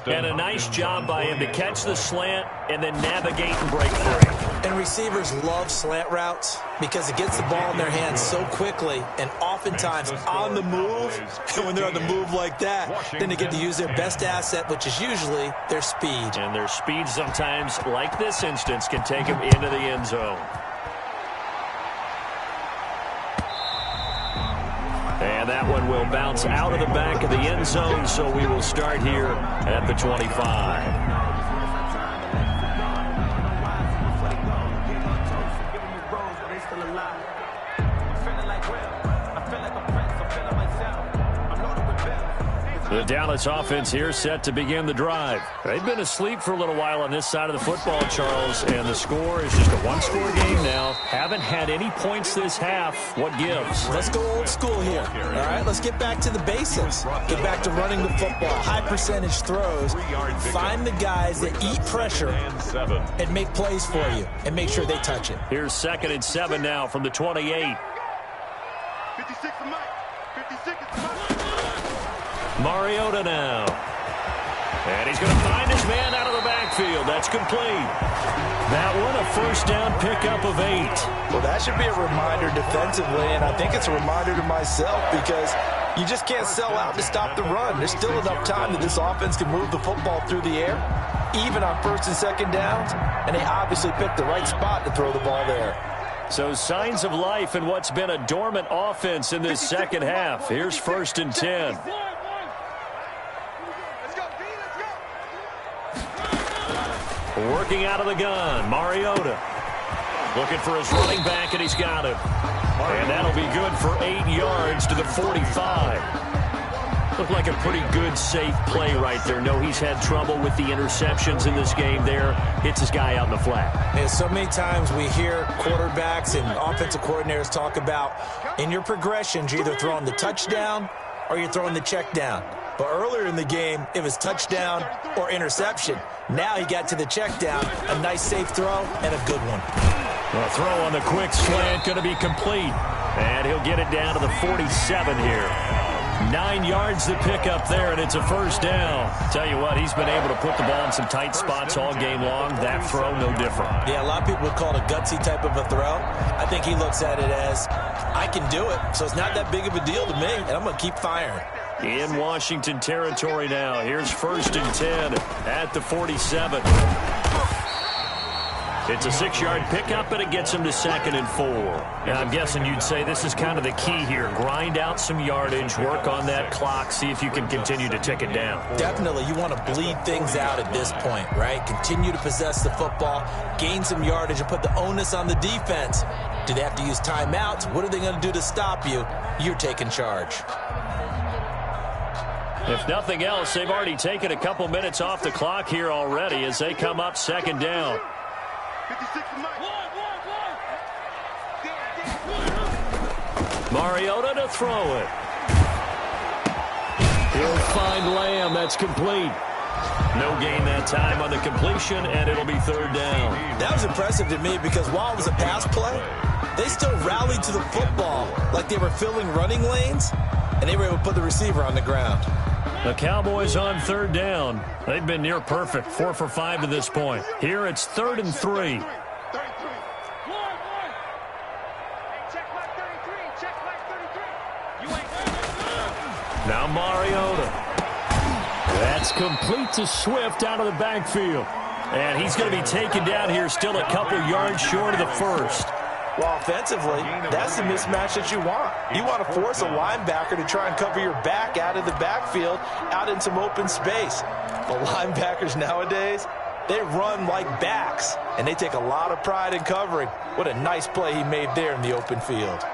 And a nice job by him to catch the slant and then navigate and break free. And receivers love slant routes because it gets the ball in their hands so quickly and oftentimes on the move. And when they're on the move like that, then they get to use their best asset, which is usually their speed. And their speed sometimes, like this instance, can take them into the end zone. And that one will bounce out of the back of the end zone, so we will start here at the 25. The Dallas offense here set to begin the drive. They've been asleep for a little while on this side of the football, Charles, and the score is just a one-score game now. Haven't had any points this half. What gives? Let's go old school here. All right, let's get back to the basics. Get back to running the football, high percentage throws. Find the guys that eat pressure and make plays for you and make sure they touch it. Here's 2nd and 7 now from the 28. 56 to Mike. 56 is to Mike. Mariota now. And he's going to find his man out of the backfield. That's complete. That one, a first down pickup of 8. Well, that should be a reminder defensively, and I think it's a reminder to myself because you just can't sell out to stop the run. There's still enough time that this offense can move the football through the air, even on first and second downs, and they obviously picked the right spot to throw the ball there. So signs of life in what's been a dormant offense in this second half. Here's first and 10. Working out of the gun, Mariota. Looking for his running back, and he's got him. And that'll be good for 8 yards to the 45. Looked like a pretty good, safe play right there. No, he's had trouble with the interceptions in this game there. Hits his guy out in the flat. And so many times we hear quarterbacks and offensive coordinators talk about in your progressions, you're either throwing the touchdown or you're throwing the check down. But earlier in the game, it was touchdown or interception. Now he got to the check down, a nice safe throw, and a good one. A throw on the quick slant going to be complete. And he'll get it down to the 47 here. 9 yards to pick up there, and it's a first down. Tell you what, he's been able to put the ball in some tight spots all game long. That throw, no different. Yeah, a lot of people would call it a gutsy type of a throw. I think he looks at it as, I can do it, so it's not that big of a deal to me, and I'm going to keep firing. In Washington territory now. Here's first and 10 at the 47. It's a 6-yard pickup, and it gets him to 2nd and 4. Now, I'm guessing you'd say this is kind of the key here. Grind out some yardage, work on that clock, see if you can continue to tick it down. Definitely. You want to bleed things out at this point, right? Continue to possess the football, gain some yardage, and put the onus on the defense. Do they have to use timeouts? What are they going to do to stop you? You're taking charge. If nothing else, they've already taken a couple minutes off the clock here already as they come up 2nd down. Mariota to throw it. He'll find Lamb. That's complete. No gain that time on the completion, and it'll be 3rd down. That was impressive to me because while it was a pass play, they still rallied to the football like they were filling running lanes, and they were able to put the receiver on the ground. The Cowboys on 3rd down. They've been near perfect, 4 for 5 to this point. Here it's 3rd and 3. Now Mariota. That's complete to Swift out of the backfield. And he's going to be taken down here, still a couple yards short of the first. Well, offensively, that's the mismatch that you want. You want to force a linebacker to try and cover your back out of the backfield, out in some open space. The linebackers nowadays, they run like backs, and they take a lot of pride in covering. What a nice play he made there in the open field.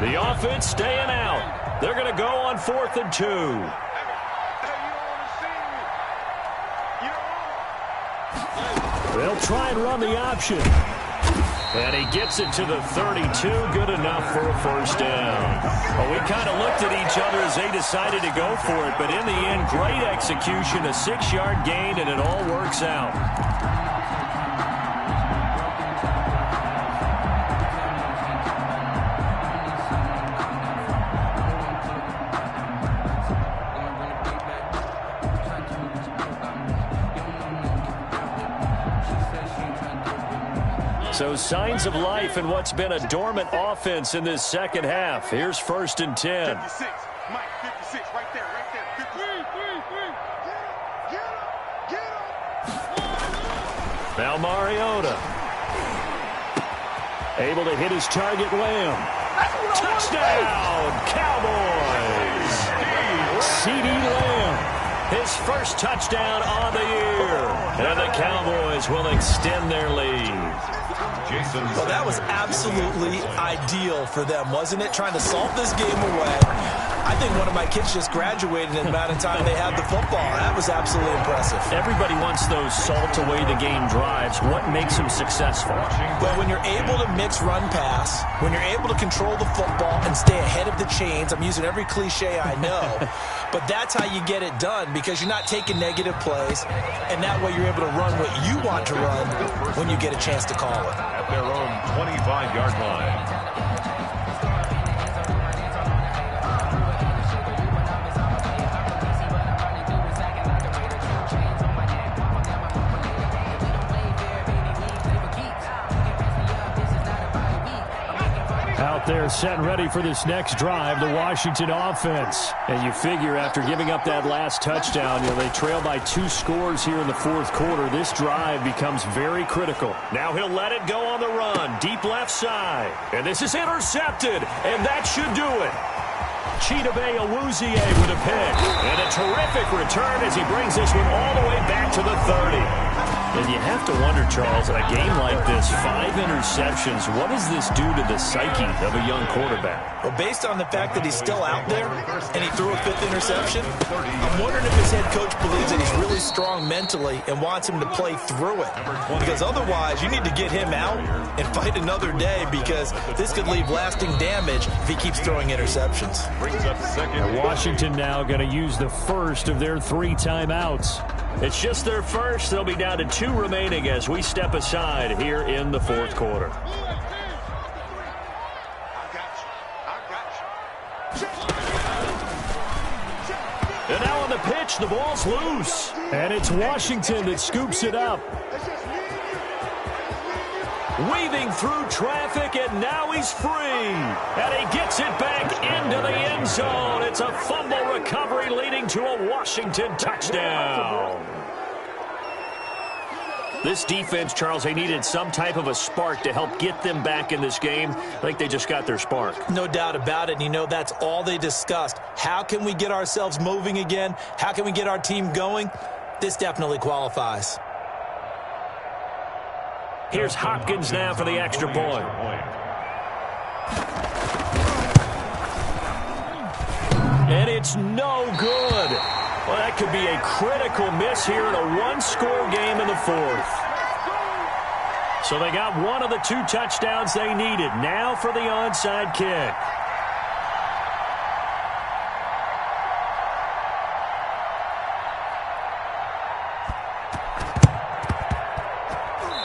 The offense staying out. They're going to go on 4th and 2. They'll try and run the option. And he gets it to the 32. Good enough for a first down. Well, we kind of looked at each other as they decided to go for it. But in the end, great execution, a 6-yard gain, and it all works out. So signs of life in what's been a dormant offense in this second half. Here's 1st and 10. 56, Mike, 56, right there, 53. Now Mariota. Able to hit his target, Lamb. Touchdown, Cowboys. CeeDee Lamb. His first touchdown on the year. And the Cowboys will extend their lead. Well, that was absolutely ideal for them, wasn't it? Trying to salt this game away. I think one of my kids just graduated in the amount of time they had the football. That was absolutely impressive. Everybody wants those salt-away-the-game drives. What makes them successful? Well, when you're able to mix run-pass, when you're able to control the football and stay ahead of the chains, I'm using every cliche I know, but that's how you get it done because you're not taking negative plays, and that way you're able to run what you want to run when you get a chance to call it. At their own 25-yard line. Out there set and ready for this next drive, the Washington offense. And you figure after giving up that last touchdown, they trail by 2 scores here in the fourth quarter. This drive becomes very critical. Now he'll let it go on the run, deep left side. And this is intercepted, and that should do it. Chidobe Awuzie with a pick. And a terrific return as he brings this one all the way back to the 30. And you have to wonder, Charles, in a game like this, 5 interceptions, what does this do to the psyche of a young quarterback? Well, based on the fact that he's still out there and he threw a 5th interception, I'm wondering if his head coach believes that he's really strong mentally and wants him to play through it. Because otherwise, you need to get him out and fight another day because this could leave lasting damage if he keeps throwing interceptions. Washington now going to use the first of their 3 timeouts. It's just their first. They'll be down to 2 remaining as we step aside here in the fourth quarter. And now on the pitch, the ball's loose. And it's Washington that scoops it up. Weaving through traffic, and now he's free. And he gets it back into the end zone. It's a fumble recovery leading to a Washington touchdown. This defense, Charles, they needed some type of a spark to help get them back in this game. I think they just got their spark. No doubt about it. And that's all they discussed. How can we get ourselves moving again? How can we get our team going? This definitely qualifies. Here's Hopkins now for the extra point. And it's no good. Well, that could be a critical miss here in a 1-score game in the fourth. So they got one of the 2 touchdowns they needed. Now for the onside kick.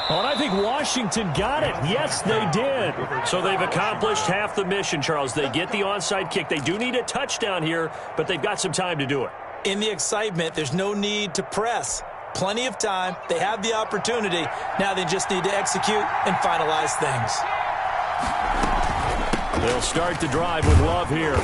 Well, I think Washington got it. Yes, they did. So they've accomplished half the mission, Charles. They get the onside kick. They do need a touchdown here, but they've got some time to do it. In the excitement, there's no need to press. Plenty of time. They have the opportunity. Now they just need to execute and finalize things. They'll start the drive with Love here.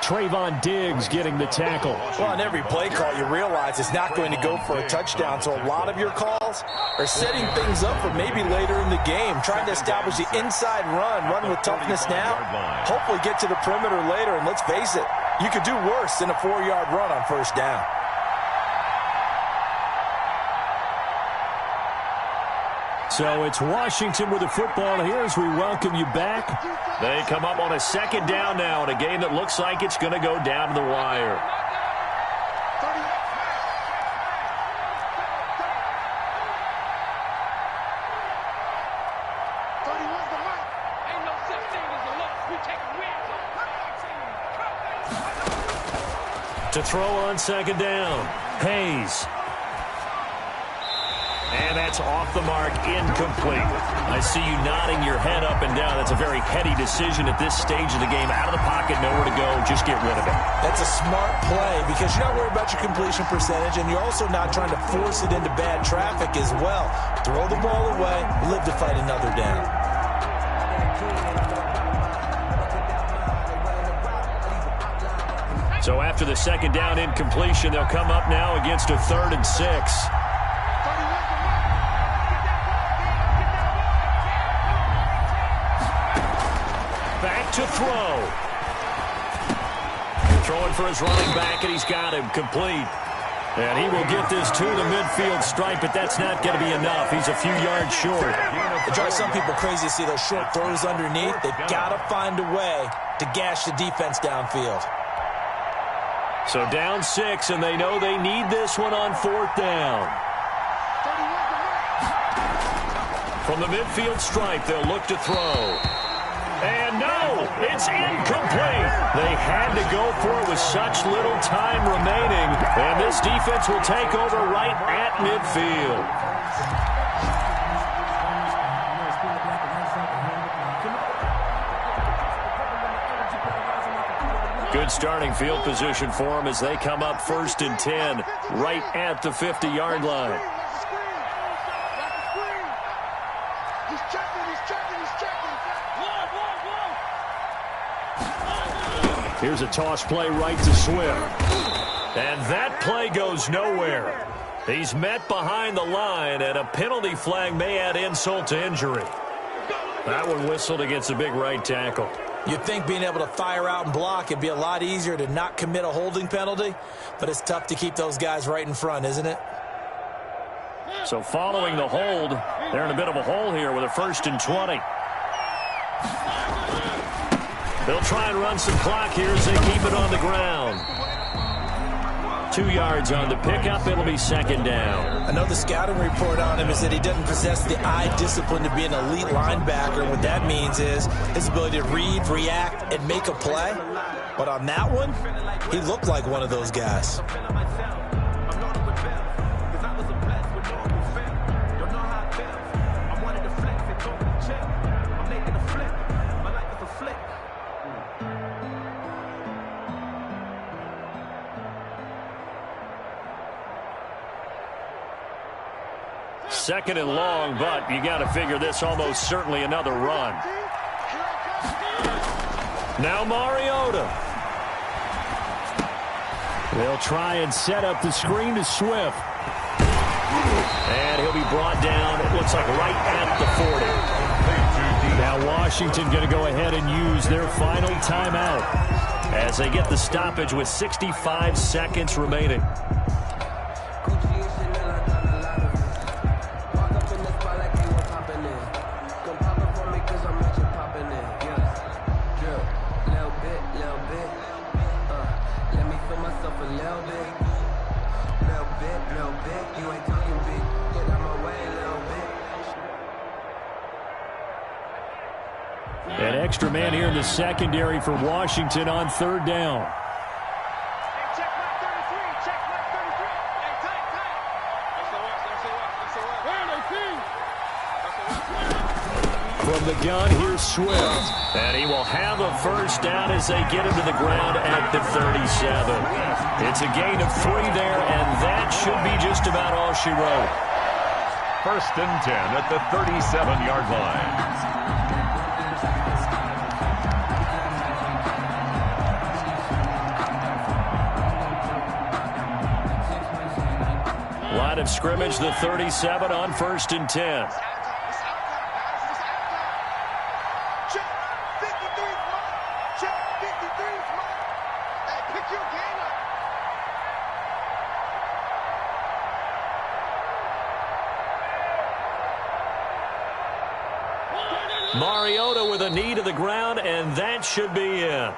Trayvon Diggs getting the tackle. Well, on every play call, you realize it's not going to go for a touchdown, so a lot of your calls are setting things up for maybe later in the game, trying to establish the inside run with toughness now, hopefully get to the perimeter later, and let's face it, you could do worse than a 4-yard run on first down. So it's Washington with the football here as we welcome you back. They come up on a 2nd down now in a game that looks like it's going to go down to the wire. To throw on 2nd down, Hayes. And that's off the mark, incomplete. I see you nodding your head up and down. That's a very heady decision at this stage of the game. Out of the pocket, nowhere to go, just get rid of it. That's a smart play because you're not worried about your completion percentage, and you're also not trying to force it into bad traffic as well. Throw the ball away, live to fight another down. So after the 2nd down incompletion, they'll come up now against a 3rd and 6. Back to throw. Throwing for his running back, and he's got him complete. And he will get this to the midfield stripe, but that's not going to be enough. He's a few yards short. It drives some people crazy to see those short throws underneath. They've got to find a way to gash the defense downfield. So down 6, and they know they need this one on 4th down. From the midfield stripe, they'll look to throw. And no, it's incomplete. They had to go for it with such little time remaining. And this defense will take over right at midfield. Good starting field position for them as they come up 1st and 10, right at the 50-yard line. Here's a toss play right to Swift. And that play goes nowhere. He's met behind the line, and a penalty flag may add insult to injury. That one whistled against a big right tackle. You'd think being able to fire out and block it'd be a lot easier to not commit a holding penalty, but it's tough to keep those guys right in front, isn't it? So following the hold, they're in a bit of a hole here with a 1st and 20. They'll try and run some clock here as they keep it on the ground. 2 yards on the pickup. It'll be 2nd down. I know the scouting report on him is that he doesn't possess the eye discipline to be an elite linebacker. What that means is his ability to read, react, and make a play. But on that one, he looked like one of those guys. Second and long, but you got to figure this almost certainly another run. Now Mariota. They'll try and set up the screen to Swift. And he'll be brought down, it looks like right at the 40. Now Washington going to go ahead and use their final timeout as they get the stoppage with 65 seconds remaining. An extra man here in the secondary for Washington on 3rd down. From the gun, here's Swift. And he will have a 1st down as they get him to the ground at the 37. It's a gain of 3 there, and that should be just about all she wrote. 1st and 10 at the 37-yard line. Line of scrimmage, the 37 on 1st and 10. Mariota with a knee to the ground, and that should be it.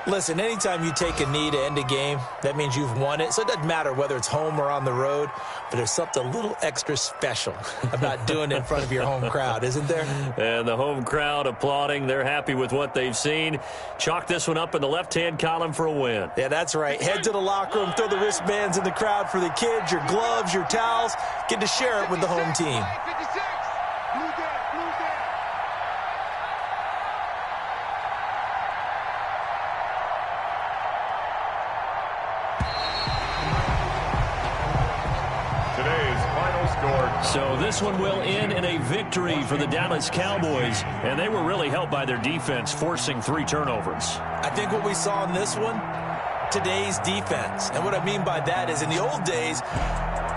Listen, anytime you take a knee to end a game, that means you've won it. So it doesn't matter whether it's home or on the road, but there's something a little extra special about doing it in front of your home crowd, isn't there? And the home crowd applauding. They're happy with what they've seen. Chalk this one up in the left-hand column for a win. Yeah, that's right. Head to the locker room, throw the wristbands in the crowd for the kids, your gloves, your towels. Get to share it with the home team. So this one will end in a victory for the Dallas Cowboys, and they were really helped by their defense forcing 3 turnovers. I think what we saw in this one today's defense. And what I mean by that is in the old days,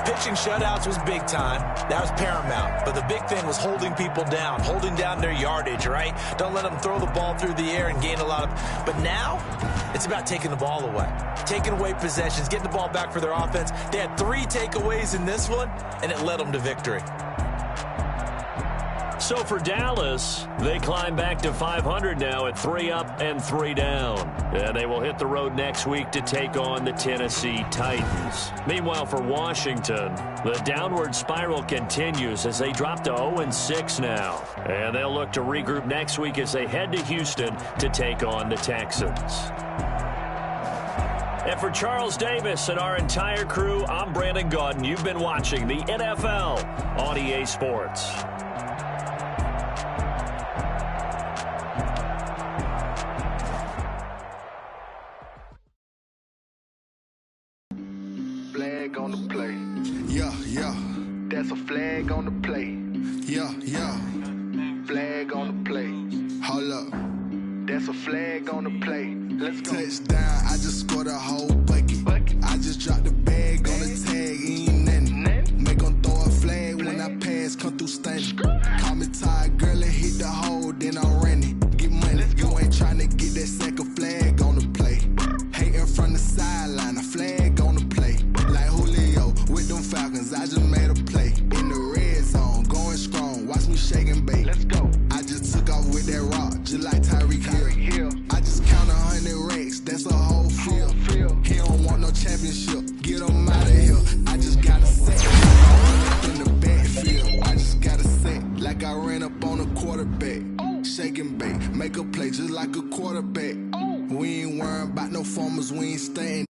pitching shutouts was big time. That was paramount. But the big thing was holding people down, holding down their yardage, right? Don't let them throw the ball through the air and gain a lot of... But now, it's about taking the ball away. Taking away possessions, getting the ball back for their offense. They had 3 takeaways in this one, and it led them to victory. So for Dallas, they climb back to 500 now at 3 up and 3 down. And they will hit the road next week to take on the Tennessee Titans. Meanwhile, for Washington, the downward spiral continues as they drop to 0-6 now. And they'll look to regroup next week as they head to Houston to take on the Texans. And for Charles Davis and our entire crew, I'm Brandon Gaudin. You've been watching the NFL on EA Sports. Flag on the play. Yeah, yeah. That's a flag on the play. Yeah, yeah. Flag on the play. Hold up. That's a flag on the play. Let's go. Touchdown, I just scored a whole bucket. I just dropped the bag on the tag, ain't nothing. Make them throw a flag when I pass, come through stunning. Call me tired, girl, and hit the hole, then I'm running. Get money, you ain't tryna get that second flag on the play. Hating from the sideline, a flag on the play. Like Julio with them Falcons, I just made a play. In the red zone, going strong, watch me shake and bake. Let's go. I just took off with that rock, just like Tyreek Hill. I just count 100 racks, that's a whole field. He don't want no championship, get him out of here. I just got a set, in the backfield. I just got a set, like I ran up on a quarterback. Shake and bake, make a play just like a quarterback. We ain't worrying about no formers, we ain't staying.